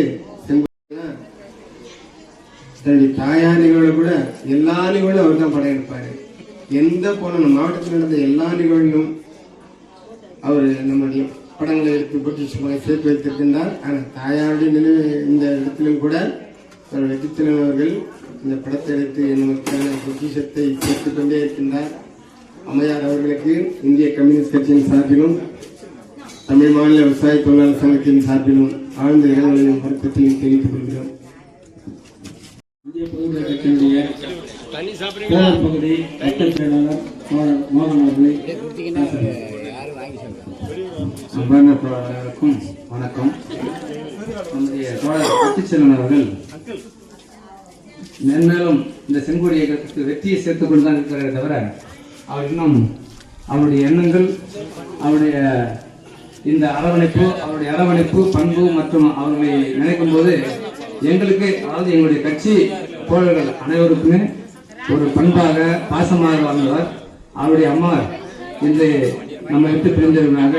D: தன்னுடைய தாயார் நிகழ்வுல கூட எல்லா நிகழ்வும் அவர் தான் படம் எடுப்பாரு. எந்த போன மாவட்டத்தில் நடந்த எல்லா நிகழ்விலும் அவர் நம்முடைய படங்களை எடுத்து போட்டு சேர்த்து வைத்திருக்கின்றார். ஆனால் தாயாருடைய நினைவு இந்த இடத்திலும் கூட வெற்றித்திறன் அவர்கள் இந்த படத்தை எடுத்து நமக்கான பொக்கிஷத்தை சேர்த்துக் கொண்டே இருக்கின்றார். அம்மையார் அவர்களுக்கு இந்திய கம்யூனிஸ்ட் கட்சியின் சார்பிலும் தமிழ் மாநில விவசாய தொழிலாளர் சங்கத்தின் சார்பிலும் ஆழ்ந்த இரங்கலையும் வருத்தத்தையும் தெரிவித்துக் கொள்கிறோம்.
B: இந்திய பொதுநல கட்சியினுடைய கோளர் பகுதி வட்டச் செயலாளர் மோகன் அவர்களை அன்பார்ந்தவர்களுக்கும் வணக்கம். நம்முடைய தோழர் பட்டிச்செல்வன் அவர்கள் மென்மேலும் இந்த செங்கோடி இயக்கத்துக்கு வெற்றியை சேர்த்துக் கொண்டுதான் இருக்கிறாரே தவிர அவர் இன்னும் அவருடைய எண்ணங்கள், அவருடைய இந்த அவருடைய அரவணைப்பு பண்பு மற்றும் அவர்களை நினைக்கும் போது எங்களுக்கு, அதாவது எங்களுடைய கட்சி தோழர்கள் அனைவருக்குமே ஒரு பண்பாக பாசமாக வாழ்ந்தவர். அவருடைய அம்மா இந்த நம்ம விட்டு பிரிந்தவர்களாக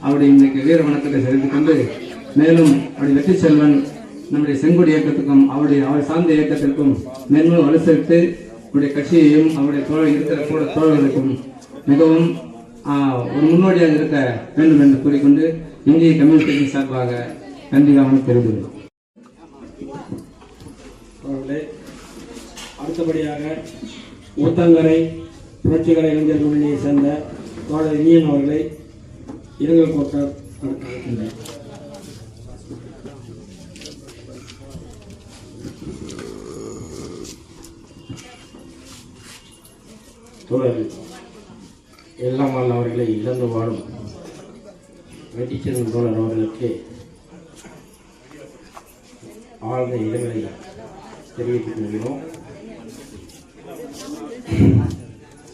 B: அவருடைய இன்றைக்கு வீர வணக்கத்தை செலுத்திக் கொண்டு மேலும் அவருடைய வெற்றி செல்வன் நம்முடைய செங்கோடி இயக்கத்துக்கும் அவர் சார்ந்த இயக்கத்திற்கும் மேலும் வலுசெலுத்து அவருடைய கட்சியையும் அவருடைய இருக்கிற தோழர்களுக்கும் மிகவும் ஒரு முன்னோடியாக இருக்க வேண்டும் என்று கூறிக்கொண்டு இந்திய கம்யூனிஸ்ட் கட்சி சார்பாக நன்றிகாமல் தெரிவித்துள்ளோம்.
E: அடுத்தபடியாக ஊத்தங்கரை புரட்சிகர இளைஞர் முன்னணியை சேர்ந்த தோழர் இனியன் அவர்களை இரங்கல் கோட்டார் நடத்துகின்றனர். தோழர் எல்லாமல் அவர்களை இழந்து வாழும் வெற்றிச்செல்வன் தோழர் அவர்களுக்கு ஆழ்ந்த இடங்களை தெரிவித்துக் கொள்கிறோம்.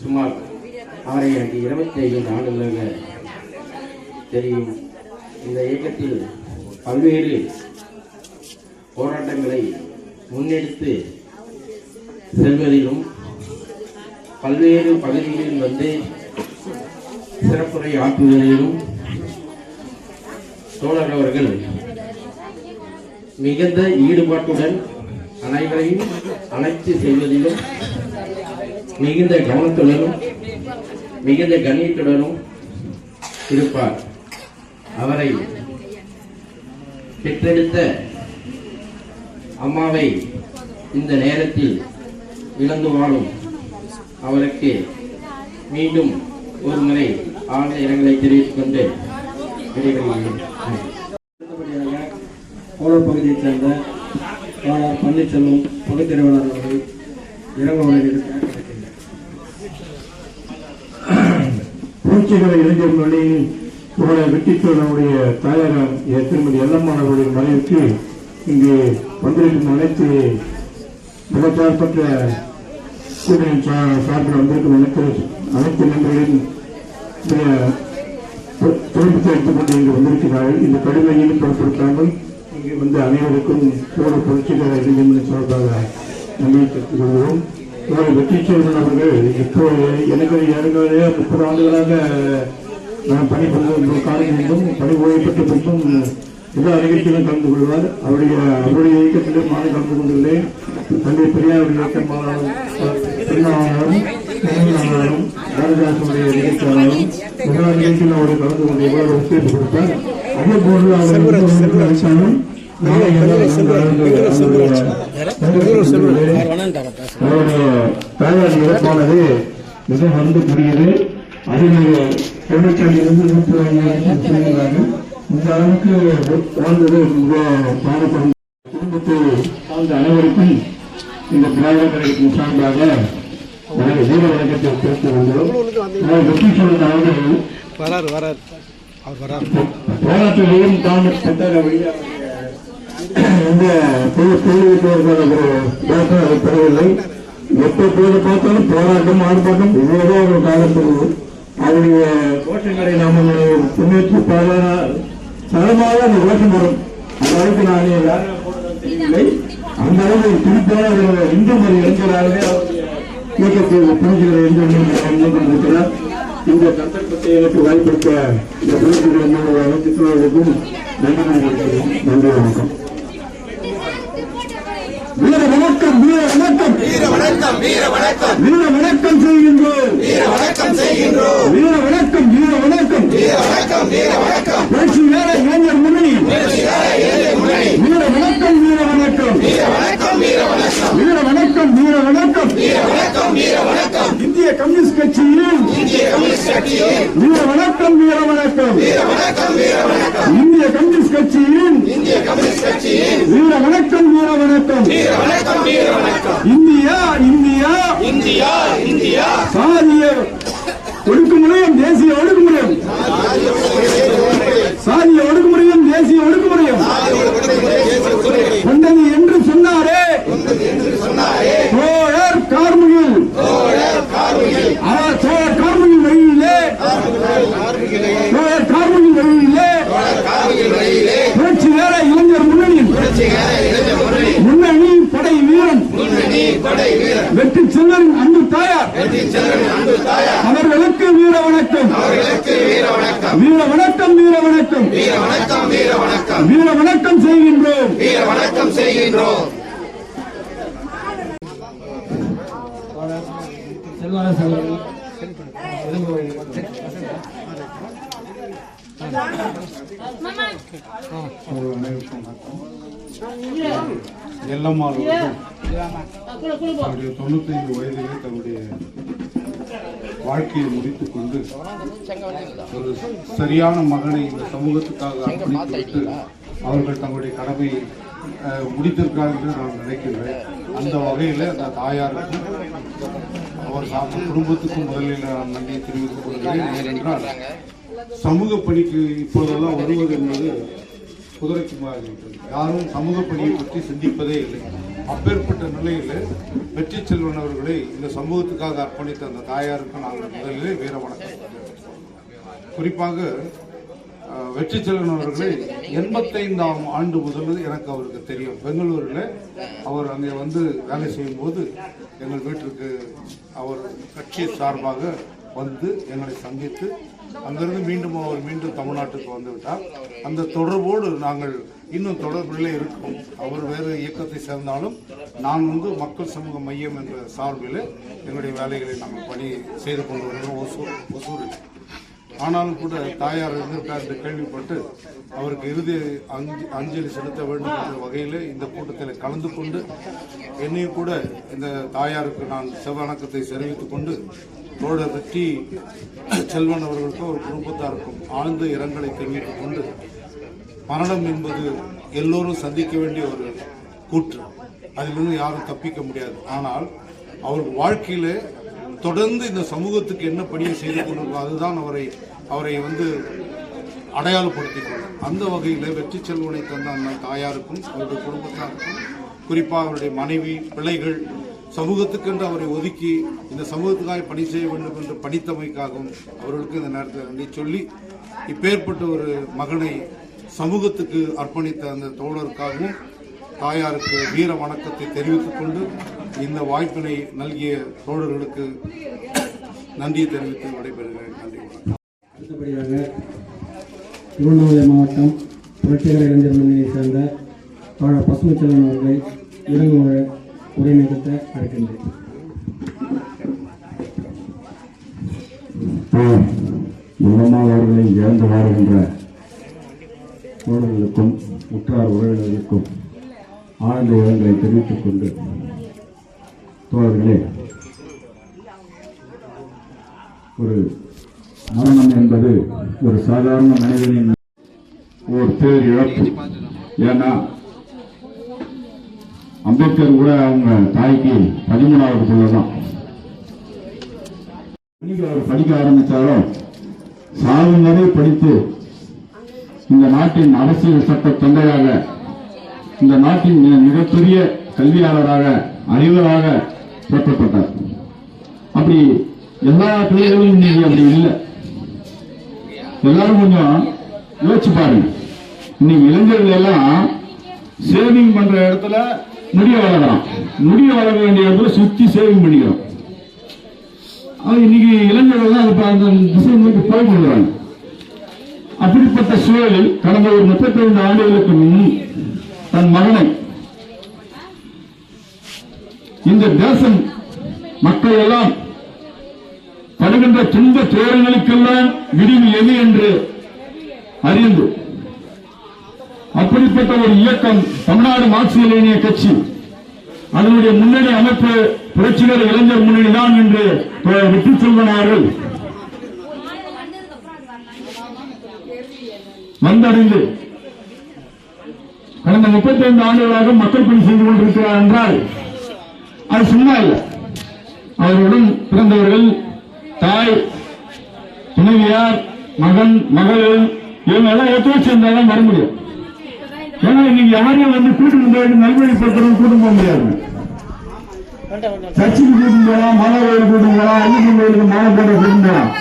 E: சுமார் அவரை எனக்கு 25 ஆண்டுகளாக தெரியும். இந்த இயக்கத்தில் பல்வேறு போராட்டங்களை முன்னெடுத்து செல்வதிலும் பல்வேறு பகுதிகளில் வந்து சிறப்புரை ஆற்றுவதிலும் தோழர் அவர்கள் மிகுந்த ஈடுபாட்டுடன் அனைவரையும் அழைத்து செய்வதிலும் மிகுந்த கவனத்துடனும் மிகுந்த கண்ணியத்துடனும் இருப்பார். அவரை பெற்றெடுத்த அம்மாவை இந்த நேரத்தில் இழந்து வாழும் அவருக்கு மீண்டும் ஒரு முறை ஆழ்ந்த இரங்கலை தெரிவித்துக் கொண்டு விடைபெறுகிறேன். அடுத்தபடியாக கோளர் பகுதியைச் சேர்ந்த தோழர் பன்னீர்செல்வம் பகுத்தறிவாளர் அவர்கள் இரங்கல்
B: புரட்சிகர இளைஞர் முன்னணியின் வெற்றிச்சோழனுடைய தாயார் திருமதி எல்லம்மாள் அவருடைய மனைவிக்கு இங்கே வந்திருக்கும் அனைத்து மதச்சார்பற்ற கூட்டணியின் சார்பில் வந்திருக்கும் அனைத்து நண்பர்களின் தொழில்நுட்பத்தை எடுத்துக் கொண்டு இங்கு வந்திருக்கிறார்கள். இந்த கடுமையிலும் பொருட்படுத்தாமல் இங்கு வந்து அனைவருக்கும் புரட்சிகர இளைஞர் சார்பாக நன்றியை தெரிவித்துக் கொள்கிறோம். வெற்றிச்செல்வன் அவர்கள் இப்போ எனக்கு 30 ஆண்டுகளாக நான் பணிபுரிந்த காலங்களிலும் பணி ஓய்வு பெற்ற பின்பும் எல்லா நிகழ்ச்சியிலும் கலந்து கொள்வார். அவருடைய இயக்கத்திலும் நான் கலந்து கொண்டுள்ளேன். தந்தை பெரியாருடைய இயக்கமானாலும் பாரதிதாசனுடைய நிகழ்ச்சியாளரும் எல்லா நிகழ்ச்சியிலும் அவரை கலந்து கொண்டு எவ்வளவு ஒத்துழைப்பு கொடுத்தார். அதே போன்று அவர் நினைச்சாலும் தாயார் இறப்பானது மிக வந்து புரியுது. அதில் 95 இந்த அளவுக்கு வாழ்ந்தது மிக பாடப்படும். குடும்பத்தை சார்ந்த அனைவருக்கும் இந்த திராவிட கழகத்தின் சார்பாக வீர வணக்கத்தை பேசி வந்தோம். வெற்றி சொல்லும் அவர்கள் போராட்டத்தையும் தாண்டி இந்த தொழில்நுட்ப அதை பெறவில்லை. எப்போது பார்த்தாலும் போராட்டம் ஆர்ப்பாட்டம் ஏதோ ஒரு காலத்தில் அவருடைய கோஷங்களை நாம் முன்னேற்றி தரமாக அந்த கோஷம் வரும். அந்த அளவுக்கு நான் யாரும் தெரியவில்லை. அந்த அளவுக்கு குறிப்பாக இந்து மொழி இளைஞராகவே இயக்கத்தில் புரிஞ்சுகிற இருக்கிறார். இந்த சந்தர்ப்பத்தை எனக்கு வாய்ப்பளித்த இந்த புரிஞ்சுகிற அனைத்துக்கும் நன்றி வணக்கம். வீர வணக்கம் வீர வணக்கம் வீர வணக்கம் வீர வணக்கம் வீர வணக்கம் செய்கின்றோம் வீர வணக்கம் செய்கின்றோம் வீர வணக்கம் வீர வணக்கம் வீர வணக்கம் வீர வணக்கம் புரட்சிகர இளைஞர் முன்னணி வீர வணக்கம் வீர வணக்கம் வீர வணக்கம்
A: கம்யூனிஸ்ட் கட்சியின் வீர வணக்கம் வீர வணக்கம். இந்திய கம்யூனிஸ்ட் கட்சியின் வீர வணக்கம் வீர வணக்கம். இந்தியா இந்தியா இந்தியா சாதிய ஒடுக்குமுறையும் தேசிய ஒடுக்குமுறையும், சாதிய ஒடுக்குமுறையும் தேசிய ஒடுக்குமுறையும் கொண்டது என்று சொன்னாரே தோழர் கார்முகில். தோழர் கார்முகில் வழியிலே புரட்சி நேர இளைஞர் முன்னணி படை வீரன் வெற்றி செல்வரின் அன்பு தாயார் அவர்களுக்கு வீர வணக்கம் வீர வணக்கம் வீர வணக்கம் வீர வணக்கம் செய்கின்றோம்.
D: செல்வராஜ் அவர்கள்
A: எல்லம்மாள் தன்னுடைய 95 வயதிலே தன்னுடைய வாழ்க்கையை முடித்துக் கொண்டு ஒரு சரியான மகனை இந்த சமூகத்துக்காக அர்ப்பணித்துவிட்டு அவர்கள் தங்களுடைய கடமையை முடித்திருக்கிறார் என்று நான் நினைக்கின்றேன். அந்த வகையில் அந்த தாயாருக்கும் அவர் சார்ந்த குடும்பத்துக்கும் முதலில் நான் நன்றியை தெரிவித்துக் கொள்கிறேன். ஏனென்றால் சமூக பணிக்கு இப்போதெல்லாம் வருவது என்பது குதிரைக்கு மாறிவிட்டது. யாரும் சமூக பணியை பற்றி சிந்திப்பதே இல்லை. அப்பேற்பட்ட நிலையில் வெற்றி செல்வன் அவர்களை இந்த சமூகத்துக்காக அர்ப்பணித்த அந்த தாயாருக்கு நாங்கள் முதலிலே வீர வணக்கம். குறிப்பாக வெற்றி செல்வன் அவர்களை 85ஆம் ஆண்டு முதல் எனக்கு அவருக்கு தெரியும். பெங்களூரில் அவர் அங்கே வந்து வேலை செய்யும் போது எங்கள் வீட்டிற்கு அவர் கட்சி சார்பாக வந்து எங்களை சந்தித்து அங்கிருந்து அவர் மீண்டும் தமிழ்நாட்டுக்கு வந்துவிட்டார். அந்த தொடர்போடு நாங்கள் இன்னும் தொடர்பிலே இருக்கோம். அவர் வேறு இயக்கத்தை சேர்ந்தாலும் நான் வந்து மக்கள் சமூக மையம் என்ற சார்பில் எங்களுடைய வேலைகளை நாங்கள் பணி செய்து கொண்டு வருகிறோம் ஒசூரில். ஆனாலும் கூட தாயார் இருந்துவிட்டார் என்று கேள்விப்பட்டு அவருக்கு இறுதி அஞ்சலி செலுத்த வேண்டும் என்ற வகையில் இந்த கூட்டத்தில் கலந்து கொண்டு என்னையும் கூட இந்த தாயாருக்கு நான் செவ்வணக்கத்தை தெரிவித்துக் கொண்டு தோழர் வெற்றி செல்வன் அவர்களுக்கும் ஒரு குடும்பத்தாருக்கும் ஆழ்ந்த இரங்கலை தெரிவித்துக் கொண்டு, மரணம் என்பது எல்லோரும் சந்திக்க வேண்டிய ஒரு கூற்று, அதிலிருந்து யாரும் தப்பிக்க முடியாது. ஆனால் அவர் வாழ்க்கையிலே தொடர்ந்து இந்த சமூகத்துக்கு என்ன பணியை செய்து கொண்டிருக்கோ அதுதான் அவரை வந்து அடையாளப்படுத்திக் கொள்ளும். அந்த வகையில் வெற்றி செல்வனை தந்த அந்த தாயாருக்கும் அவருடைய குடும்பத்தாருக்கும், குறிப்பாக அவருடைய மனைவி பிள்ளைகள் சமூகத்துக்கென்று அவரை ஒதுக்கி இந்த சமூகத்துக்காக பணி செய்ய வேண்டும் என்று படித்தமைக்காகவும் அவர்களுக்கு இந்த நேரத்தில் நன்றி சொல்லி, இப்பேற்பட்ட ஒரு மகனை சமூகத்துக்கு அர்ப்பணித்த அந்த தோழருக்காகவும் தாயாருக்கு வீர வணக்கத்தை தெரிவித்துக் கொண்டு இந்த வாய்ப்பினை நல்கிய தோழர்களுக்கு நன்றியை தெரிவித்து விடைபெறுகிறேன். நன்றி.
D: அடுத்தபடியாக திருவண்ணாமலை மாவட்டம் புரட்சிகர இளைஞர் முன்னணியை சேர்ந்த தோழர் பசுமச்செல்வன் அவர்களை இறங்குமுறை உரை நிகழ்த்த அழைக்கின்றேன்.
A: அவர்களை இழந்து வாழுகின்ற தோழர்களுக்கும் உற்றார் உறவினர்களுக்கும் ஆழ்ந்த இரங்கலை தெரிவித்துக் கொண்டு, தோழர்களே, ஒரு மரணம் என்பது ஒரு சாதாரண மனிதனின் ஒரு பேர் இழப்பு. ஏன்னா அம்பேத்கர் கூட அவங்க தாய்க்கு 13வது பிள்ளைதான். அவர் படிக்க ஆரம்பித்தாலும் சாகும் வரை படித்து இந்த நாட்டின் அரசியல் சட்ட தொண்டையாக, இந்த நாட்டின் மிகப்பெரிய கல்வியாளராக, அறிவராக போற்றப்பட்டார். அப்படி எல்லா பிள்ளைகளும் இன்னைக்கு அப்படி இல்லை. எல்லாரும் கொஞ்சம் யோசிச்சு பாருங்க. இன்னைக்கு இளைஞர்கள் எல்லாம் சேவிங் பண்ற இடத்துல முடிய வளர்க்கலாம், முடிய வளர வேண்டிய இடத்துல சுத்தி சேவிங் பண்ணிக்கிறோம். இன்னைக்கு இளைஞர்கள் தான் அந்த திசை நோக்கி போய் கொள்கிறாங்க. அப்படிப்பட்ட சூழலில் கடந்த ஒரு 35 ஆண்டுகளுக்கு முன் தன் மகனை இந்த தேசம் மக்கள் எல்லாம் படுகின்ற துன்ப துயரங்களுக்கெல்லாம் விடிவு எது என்று அறிந்து, அப்படிப்பட்ட ஒரு இயக்கம் தமிழ்நாடு மார்க்சிய லெனினிய கட்சி
B: அதனுடைய முன்னணி அமைப்பு புரட்சிகர இளைஞர் முன்னணி தான் என்று வெற்றி செல்வன் அவர்கள் வந்தடைந்து கடந்த 35 ஆண்டுகளாக மக்கள் பணி செய்து கொண்டிருக்கிறார் என்றால் அது சும்மா இல்லை. அவருடன் பிறந்தவர்கள், தாய், துணைவியார், மகன், மகள், இவங்க எல்லாம் எத்தனை சேர்ந்தாலும் வர முடியும். ஏன்னா இன்னைக்கு யாரையும் வந்து கூட்டு போயிட்டு நல்வழிப்படுத்துறவங்க கூட்டு போக முடியாது. சர்ச்சுக்கு கூட்டு போகலாம், மலை கோயில் கூட்டு போகலாம், ஐயப்பன் கோயிலுக்கு மாலை போட கூட்டு போகலாம்.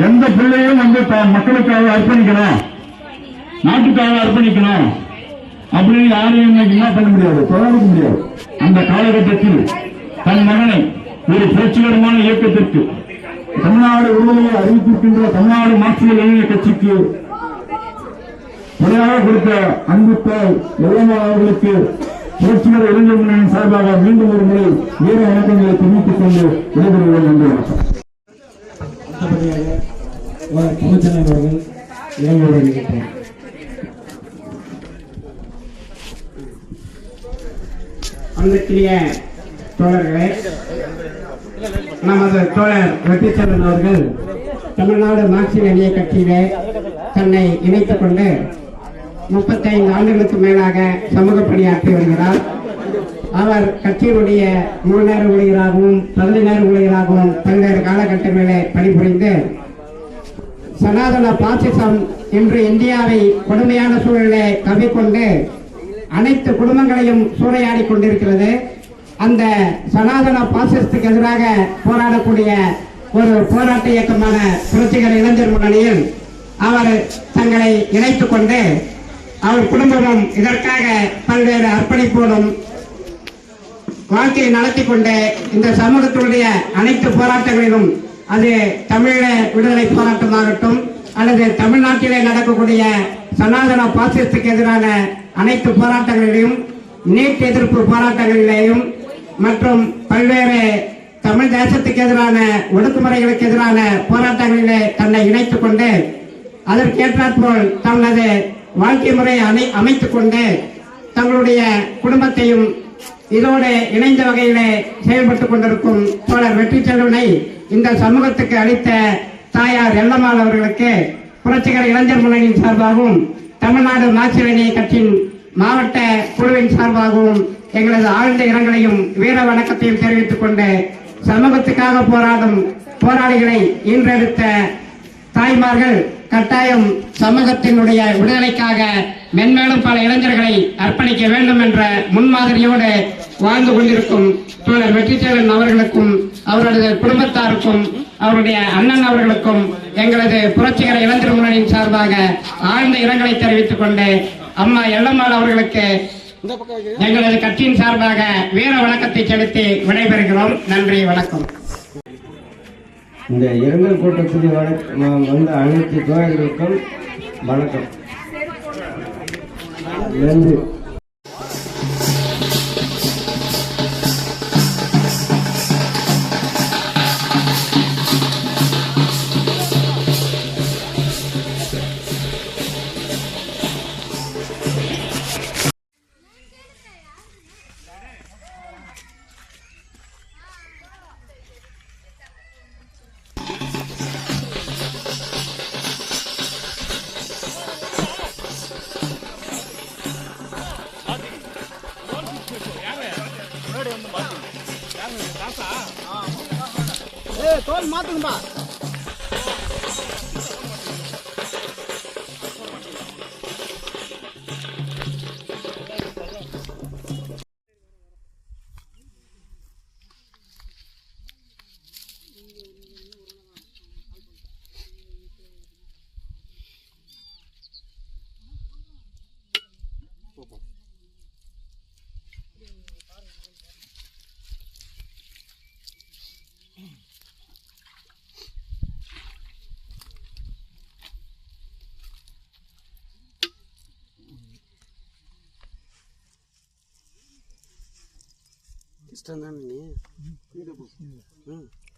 B: எந்த பிள்ளையும் வந்து மக்களுக்காக அர்ப்பணிக்கணும், நாட்டுக்காக அர்ப்பணிக்கணும் அப்படின்னு யாரையும் இன்னைக்கு என்ன பண்ண முடியாது, போராட முடியாது. அந்த காலகட்டத்தில் தன் மகனை ஒரு புரட்சிகரமான இயக்கத்திற்கு, தமிழ்நாடு விடுதலையை அறிவித்திருக்கின்ற தமிழ்நாடு மார்க்சிய லெனின் கட்சிக்கு முறையாக கொடுத்த அன்புத்தால் எல்லம்மா அவர்களுக்கு புரட்சிகர இளைஞர் முன்னணியின் சார்பாக மீண்டும் ஒரு முறை வீர வணக்கங்களை தெரிவித்துக் கொண்டு விடைபெறுகிறோம். நன்றி, வணக்கம். தமிழ்ச்செல்வன் அவர்கள் இளங்கோரை நினைக்கிறேன்.
D: அன்புக்குரிய தோழர்களே, நமது தோழர் வெற்றிச்செல்வன் அவர்கள் தமிழ்நாடு மார்க்சிய லெனின் கட்சியிலே தன்னை இணைத்துக் கொண்டு 35 ஆண்டுகளுக்கு மேலாக சமூக பணியாற்றி வருகிறார். அவர் கட்சியினுடைய 3 நேர ஊழியராகவும் 15 நேர ஊழியராகவும் பல்வேறு காலகட்டங்களிலே பணிபுரிந்து சனாதன பாசிசம் இன்று இந்தியாவை கொடுமையான சூழலை கவ்விக்கொண்டு அனைத்து குடும்பங்களையும் சூறையாடி கொண்டிருக்கிறது. அந்த சனாதன பாசிசத்துக்கு எதிராக போராடக்கூடிய ஒரு போராட்ட இயக்கமான புரட்சிகர இளைஞர் முன்னணியில் அவர் தங்களை இணைத்துக் கொண்டு அவர் குடும்பமும் இதற்காக பல்வேறு அர்ப்பணிப்போடும் வாழ்க்கையை நடத்தி கொண்டு இந்த சமூகத்தினுடைய அனைத்து போராட்டங்களிலும், அது தமிழ விடுதலை போராட்டமாகட்டும் அல்லது தமிழ்நாட்டிலே நடக்கக்கூடிய சனாதன பாசிசத்துக்கு எதிரான அனைத்து போராட்டங்களிலும், நீட் எதிர்ப்பு போராட்டங்களிலேயும் மற்றும் பல்வேறு தமிழ் தேசத்துக்கு எதிரான ஒடுக்குமுறைகளுக்கு எதிரான போராட்டங்களிலே தன்னை இணைத்துக் கொண்டு அதற்கேற்றாற்போல் தனது வாழ்க்கை முறையை அமைத்துக் கொண்டு தங்களுடைய குடும்பத்தையும் இதோடு இணைந்த வகையிலே செயல்பட்டுக் கொண்டிருக்கும் தோழர் வெற்றிச்செல்வனை இந்த சமூகத்துக்கு அளித்த தாயார் எல்லம்மாள் அவர்களுக்கு புரட்சிகர இளைஞர் முன்னணியின் சார்பாகவும் தமிழ்நாடு மார்க்சிய லெனின் கட்சியின் மாவட்ட குழுவின் சார்பாகவும் எங்களது ஆழ்ந்த இரங்கலையும் வீர வணக்கத்தையும் தெரிவித்துக் கொண்டு சமூகத்துக்காக போராடும் போராளிகளை ஈன்றெடுத்த தாய்மார்கள் கட்டாயம் சமூகத்தினுடைய விடுதலைக்காக மென்மேலும் பல இளைஞர்களை அர்ப்பணிக்க வேண்டும் என்ற முன்மாதிரியோடு வாழ்ந்து கொண்டிருக்கும் தோழர் வெற்றிச்செல்வன் அவர்களுக்கும் அவரது குடும்பத்தாருக்கும் அவருடைய அண்ணன் அவர்களுக்கும் எங்களது புரட்சிகர இளைஞர் முன்னணியின் சார்பாக ஆழ்ந்த இரங்கலை தெரிவித்துக் கொண்டு அம்மா எல்லம்மாள் அவர்களுக்கு எங்களது கட்சியின் சார்பாக வீர வணக்கத்தை செலுத்தி விடைபெறுகிறோம். நன்றி, வணக்கம்.
F: இந்த இரங்கல் கூட்டத்தில் வந்த அனைத்து தோழர்களுக்கும் வணக்கம். நன்றி.
G: தோல் மாத்துங்கப்பா.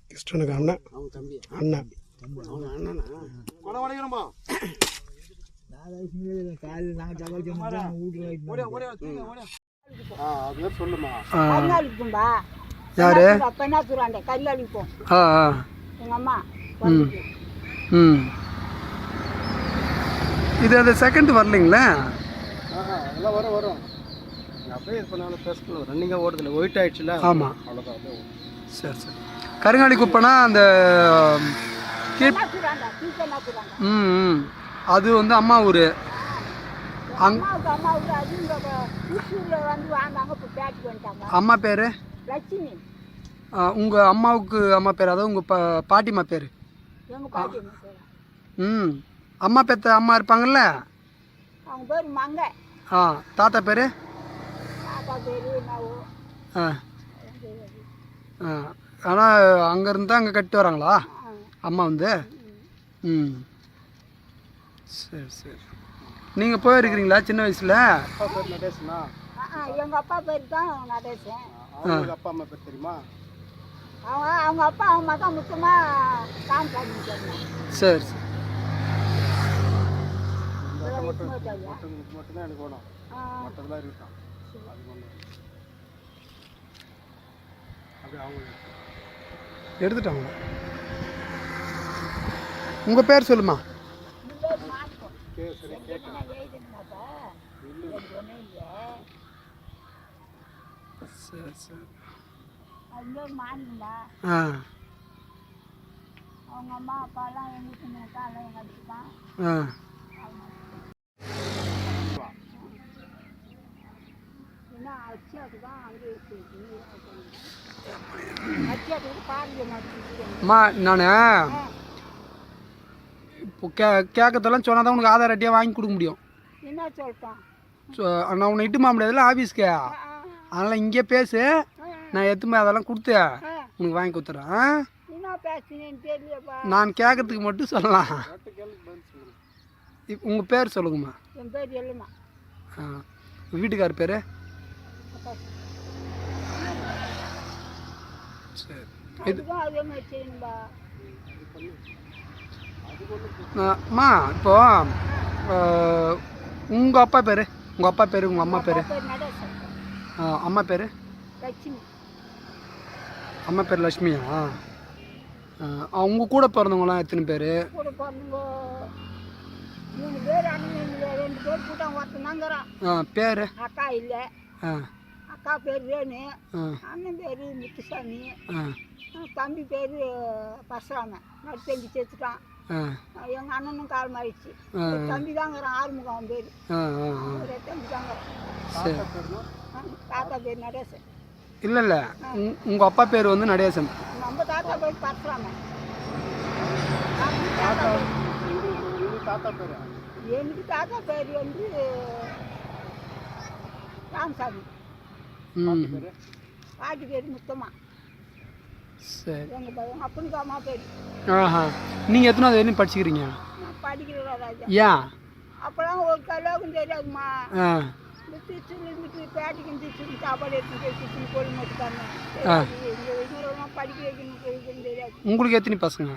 D: கிருஷ்ணனுக்கு அண்ணா,
G: அவன் தம்பி
D: அண்ணா,
G: அவன் அண்ணனா
H: கொலை வளைக்கிறோம்பா.
G: காலையில் நான் சவால்
A: அது சொல்லுமா.
H: கரிகாலிக்கும்பா.
I: யாரு?
H: பெண்ணாத்துறாண்ட கரிகாலிப்போம்.
I: ஆ ஆ
H: எங்கள் அம்மா.
I: ம். இது அந்த செகண்ட் வரலைங்களா?
G: அதெல்லாம் வரும் அப்படியே இது பண்ணாலும் பேசணும். ரன்னிங்காக ஓடுதில்ல, ஒயிட் ஆயிடுச்சுல.
I: ஆமாம்.
G: அவ்வளோதான்.
I: சரி சரி. கருங்காலி குப்பைனா அந்த ம் ம் அது வந்து அம்மா ஊர். அம்மா பேர்?
H: லட்சுமி.
I: உங்கள் அம்மாவுக்கு அம்மா பேர், அதாவது உங்கள் பாட்டிம்மா பேர்? ம். அம்மா பெற்ற அம்மா இருப்பாங்கல்ல,
H: அவங்க பேர் மங்க.
I: ஆ. தாத்தா பேர்?
H: தாத்தா பேர்
I: ஆ ஆ. ஆனால் அங்கேருந்து தான் அங்கே கட்டி வராங்களா அம்மா வந்து? ம். சரி சரி. நீங்கள் போயிருக்கிறீங்களா சின்ன வயசில்?
G: அப்பா பேர் நடேசனா?
H: எங்கள் அப்பா பேர் தான் நடேசன்.
G: அவங்க அப்பா அம்மா பேர் தெரியுமா?
H: அவங்க அப்பா அவங்க மகன் முக்கியமாக காமிச்சாங்க.
I: சரி சரி.
G: மட்டும்தான் எனக்கு வேணும். மற்றதெல்லாம் இருக்கட்டும். அது ஒன்று அப்படியே அவங்க
I: எடுத்துட்டாங்க. உங்கள் பேர் சொல்லுமா.
G: சரி கேட்கலாம்.
I: சரி சரி. ஆ.
H: அவங்க அம்மா அப்பாலாம் எங்களுக்கு எல்லாம் எங்கள் அடிச்சு தான்.
I: ஆ.
H: ஏன்னா அச்சியாக்கு தான் அங்கே அச்சியாக்கு பாருங்க மாட்டேங்குது.
I: அம்மா நான் இப்போ கேட்கறதெல்லாம் சொன்னால் தான் உனக்கு ஆதார் அட்டையாக வாங்கி கொடுக்க முடியும்.
H: என்ன சொல்லிட்டான்?
I: நான் உன்னை இட்டுமா முடியாதுல்ல ஆஃபீஸ்க்கு, அதனால் இங்கே பேசு, நான் எத்துமே அதெல்லாம் கொடுத்து உனக்கு வாங்கி கொடுத்துட்றேன்.
H: என்ன பேசுனேன்னு தெரியலப்பா.
I: நான் கேட்கறதுக்கு மட்டும் சொல்லலாம். உங்கள் பேர் சொல்லுங்கம்மா.
H: என் பேர் எல்லுமா.
I: ஆ. வீட்டுக்கார் பேர்? சரி.
H: இதுக்கும் அதே மாதிரி செய்யணும்பா.
I: அம்மா இப்போ உங்கள் அப்பா பேர், உங்கள் அப்பா பேர், உங்கள் அம்மா பேர்?
H: நடேசன்.
I: அம்மா பேர்?
H: லட்சுமி.
I: அம்மா பேர் லட்சுமியா? அவங்க கூட பிறந்தவங்களாம் எத்தனை பேர்?
H: கூட பிறந்தவங்க 3 பேர். அண்ணன் 2 பேர் கூட்டம் ஒருத்தனாங்கிறான்.
I: பேர்?
H: அக்கா இல்லை. அக்கா பேர் வேணு. அண்ணன் பேர் முத்துசாமி. தம்பி பேர் பசராமன். நடுத்தம்பி சேர்த்துட்டான். எங்கள் அண்ணனும் காலம் ஆயிடுச்சு. தம்பி தாங்கிறான் ஆறுமுகம் அவன் பேர். தம்பி தாங்கிறான். தாத்தா பேர் நடேசன்.
I: இல்லை இல்லை, உங்கள் அப்பா பேர் வந்து நடேசன்.
H: நம்ம தாத்தா பேர் பசராமன்.
G: தாத்தா பேர்?
H: எனக்கு தாத்தா பேர் வந்து ராமசாமி. பாட்டி பேர் முத்தம்மா.
I: சரி.
H: எங்கள் அப்பனுக்கு அம்மா பேர்.
I: ஆஹா. நீங்கள் எத்தனாவது வரையும் படிச்சுக்கிறீங்க?
H: நான் படிக்கிறேன் ராஜா.
I: ஏன்?
H: அப்போலாம் ஒரு கலோகம் தெரியாதுமா.
I: ஆ.
H: இந்த திருச்சியில் இருந்துட்டு பேட்டிக்கு திருச்சி சாப்பாடு எடுத்துட்டு திருச்சி கோழி மட்டும் படிக்க வைக்கணும் தெரியாது.
I: உங்களுக்கு எத்தனை பசங்க?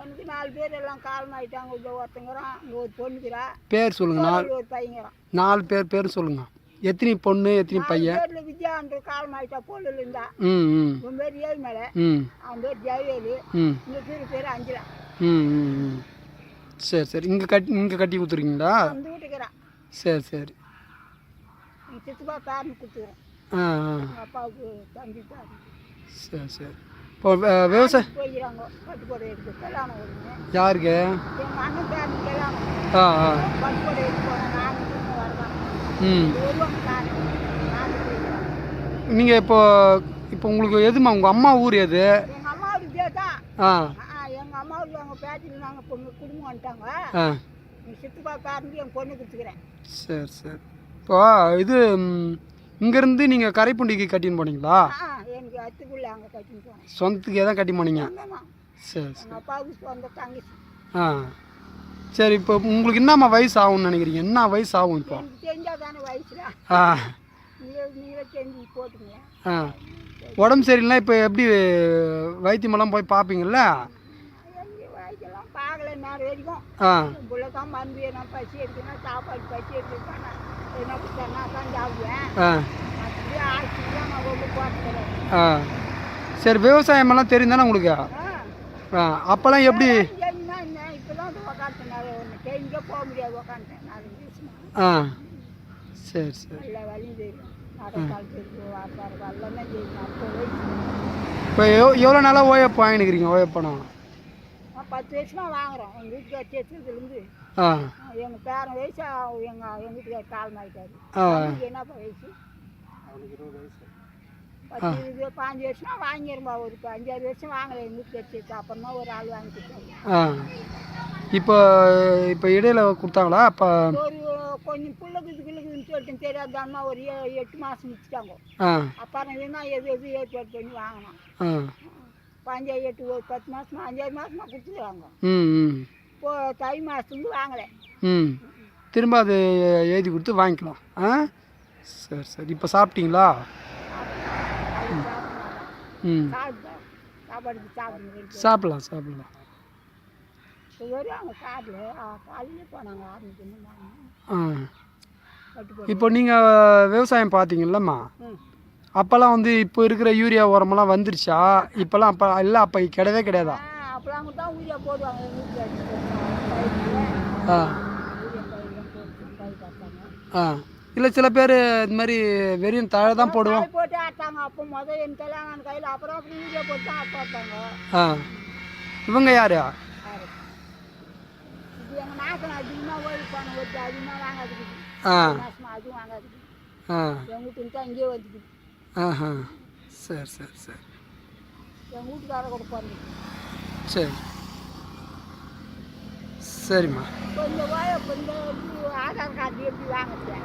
H: எனக்கு 4 பேர் எல்லாம் காலம் ஆகிட்டாங்க. ஒருத்தங்கிறான், இங்கே ஒரு பொண்ணுக்கிறா.
I: பேர் சொல்லுங்க.
H: ஒரு பையங்கிறான்.
I: 4 பேர் சொல்லுங்க. எத்தனை பொண்ணு எத்தனை பையன்?
H: பேரில் விஜயான்ற காலம் ஆகிட்டா பொண்ணுல இருந்தா. உன் பேர் ஏழுமலை. அவன் பேர் ஜெயவேலு. இந்த பேர் அஞ்சலா.
I: சரி சரி. இங்கே கட்டி கொடுத்துருக்கீங்களா?
H: வந்து வீட்டுக்கிறான்.
I: சரி சரி.
H: எங்கள் சித்தப்பா பேரனு கொடுத்துக்கிறேன். எங்கள் அப்பாவுக்கு தம்பி பேர்.
I: சரி சரி. இப்போ விவசாயம்
H: போய்க்கிறாங்க. பட்டுக்கோடை எடுத்து கல்யாணம் வருங்க.
I: யாருக்கு?
H: எங்கள் அண்ணன் பேரனு கல்யாணம். பட்டுக்கோடை எடுத்து போனேன். நான் வரலாம்.
I: நீங்கள் இப்போ உங்களுக்கு எதுமா உங்கள் அம்மா ஊர் எது?
H: எங்கள் அம்மாவுக்கு தான். எங்கள் அம்மாவுக்கு அவங்க பேட்டில் நாங்கள் பொண்ணு குடும்பம் வந்துட்டாங்க. எங்கள் சித்தப்பா பேரனுக்கு என் பொண்ணு கொடுத்துக்கிறேன்.
I: சரி சரி. இப்போ இது இங்கேருந்து நீங்கள் கரைப்புண்டிக்கு கட்டின்னு போனீங்களா?
H: எனக்கு அத்துக்குள்ளே அங்கே கட்டின்னு போனேன்.
I: சொந்தத்துக்கு எதாவது கட்டி போனீங்க? சரி சரி.
H: எங்கள் அப்பாவுக்கு சொந்த தங்கச்சி.
I: சரி. இப்போ உங்களுக்கு என்னம்மா வயசு ஆகும்னு நினைக்கிறீங்க? என்ன வயசு ஆகும் இப்போ?
H: தெரிஞ்சால் தானே வயசுல. நீங்களே தெரிஞ்சு போட்டுங்க.
I: உடம்பு சரியில்லைனா இப்போ எப்படி வைத்தியமெல்லாம் போய் பார்ப்பீங்கள்ல?
H: வைத்தியெல்லாம் பார்க்கல. நேரம் வரைக்கும்
I: ஆ
H: புள்ளதான் மருந்து என்ன பசி எடுக்கணும் சாப்பாடு பசி எடுத்துக்கான என்ன கொடுத்தா தான் சாப்பிடுவேன்
I: ஆ
H: அப்படியே ஆட்சி தான் நான் ரொம்ப போட்டுக்கிறேன்.
I: ஆ சரி, விவசாயமெல்லாம் தெரியும் தானே உங்களுக்கு? ஆ அப்போல்லாம் எப்படி?
H: சரின்னா என்ன இப்போ தான் உக்காந்துட்டேன் நிறைய ஒன்று தெரிஞ்சே போக முடியாது உக்காந்துட்டேன் 4 வயசுனா.
I: ஆ சரி சரி.
H: எல்லா வேலையும் தெரியும். நடக்கால் தெரியும் வாக்காடு எல்லாமே தெரியும். அப்போ வயசு
I: இப்போ எவ்வளோ நாளாக ஓஎப் வாங்கினுக்கிறீங்க? ஓஎப் பணம்
H: 10 வயசுனா வாங்குறோம். எங்கள் வீட்டுக்கார சேர்த்துலேருந்து
I: ஆ
H: எங்கள் பேரன் வயசு எங்கள் வீட்டுக்கார காலம் ஆகிட்டாரு. என்னப்பா வயசு? 10 20 5 வருஷமா வாங்கிரும்பா. ஒரு 5-6 வருஷம் வாங்கலை எங்கள் வீட்டுக்கார சேர்த்து. அப்புறமா ஒரு ஆள் வாங்கிக்கிட்டாங்க.
I: ஆ இப்போ இப்போ இடையில கொடுத்தாங்களா? அப்போ
H: ஒரு கொஞ்சம் புள்ளுக்குதுன்னு சொல்லிட்டு தெரியாதாம்மா ஒரு 8 மாதம் வச்சுட்டாங்க.
I: ஆ
H: அப்புறம் வேணா எது ஏற்பாடு பண்ணி வாங்கினோம்.
I: ஆ
H: 5-8 ஒரு 10 மாதமா 5-6 மாதமா கொடுத்துருவாங்க.
I: ம் ம்
H: இப்போ தை மாதத்துலேருந்து வாங்கலை.
I: ம் திரும்ப அது எழுதி கொடுத்து வாங்கிக்கலாம். ஆ சரி சரி. இப்போ சாப்பிட்டீங்களா? ம்
H: சாப்பாடு சாப்பிடுங்க.
I: சாப்பிட்லாம் சாப்பிட்லாம்.
H: வருவாங்க காரில் காலையிலே போனாங்க ஆரம்பிக்கணும்.
I: ஆ இப்போ நீங்கள் விவசாயம் பார்த்தீங்கல்லம்மா, அப்போல்லாம் வந்து இப்போ இருக்கிற யூரியா உரமெல்லாம் வந்துருச்சா? இப்போல்லாம் அப்போ இல்லை, அப்போ கிடையவே கிடையாதா?
H: அப்போலாம் தான் ஊரியா போடுவாங்க எங்கள் வீட்டில்.
I: ஆ ஆ இல்லை, சில பேர் இந்த மாதிரி வெறும் தழை தான் போடுவோம்.
H: போட்டு ஆட்டாங்க. அப்போ முதல் என் கல்யாணம் கையில் அப்புறம் ஊரியா போட்டு தான் ஆட்டாங்க.
I: ஆ இவங்க யார்?
H: இது எங்கள் நாசனம் அதிகமாக ஓய்வு போன வச்சு அதிகமாக வாங்காதுக்குது.
I: ஆ
H: மாசமாக அதுவும் வாங்காதுக்குது.
I: ஆ
H: எங்கள் வீட்டுக்கு தான் இங்கேயே வந்துக்குது.
I: ஆஹா சரி சரி சரி.
H: எங்கள் வீட்டுக்கார கூட போகிறது.
I: சரி சரிம்மா.
H: இப்போ இந்த ஆதார் கார்டு எப்படி வாங்குறது?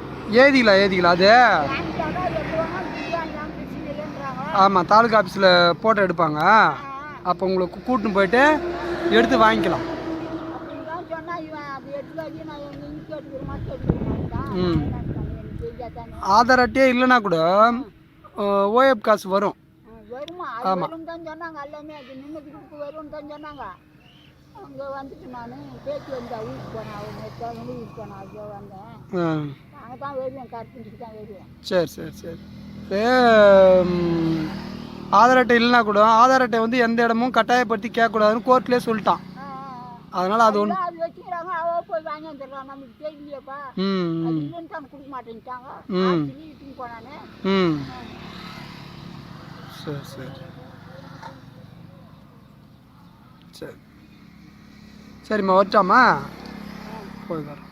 I: ஏதிக்கலாம் அது.
H: வாங்கிட்டாங்க எப்படி வேணாலும் வாங்கலாம், பிரச்சனை இல்லைன்றாங்க.
I: ஆமாம், தாலுக்கா ஆஃபீஸில் ஃபோட்டோ எடுப்பாங்க. அப்போ உங்களை கூட்டின்னு போயிட்டு எடுத்து வாங்கிக்கலாம்.
H: அப்படின்தான் சொன்னால் இவன் அப்படி எடுத்துக்காட்டி நான் எங்கேயும் கேட்டுக்கிறோமா கேட்டுக்கிறோமாட்டான்.
I: ம்
H: எனக்கு தெரியாதானே.
I: ஆதார் அட்டையே இல்லைன்னா கூட ஓஎப் காசு வரும்.
H: வருமா? அது வரும்னு தான் சொன்னாங்க. எல்லாமே அது நின்னதுக்கு வரும்னு தான் சொன்னாங்க. அங்கே வந்துட்டு நான் பேச்சு வந்தா ஊருக்கு போனேன். அவங்க ஊருக்கு போனேன். அதுவே வந்தேன். நாங்கள் தான் வருவேன். கருத்துக்கு தான் வருவேன்.
I: சரி சரி சரி. ஆதார் அட்டை இல்லைனா கூட ஆதார் அட்டை வந்து எந்த இடமும் கட்டாயப்படுத்தி கேட்கக்கூடாதுன்னு கோர்ட்லேயே சொல்லிட்டான். அதனால் அது ஒன்று
H: அது வச்சுக்கிறாங்க. அவ போய் வாங்கி வந்துடுறான். நமக்கு தெரியலையப்பா.
I: ம்
H: அது
I: ம்
H: இல்லைன்னு தான் கொடுக்க மாட்டேன்ட்டாங்க. இட்டுன்னு போனானே.
I: ம் சரி சரி சரி. சரிம்மா, வரட்டாமா? போய் வரேன்.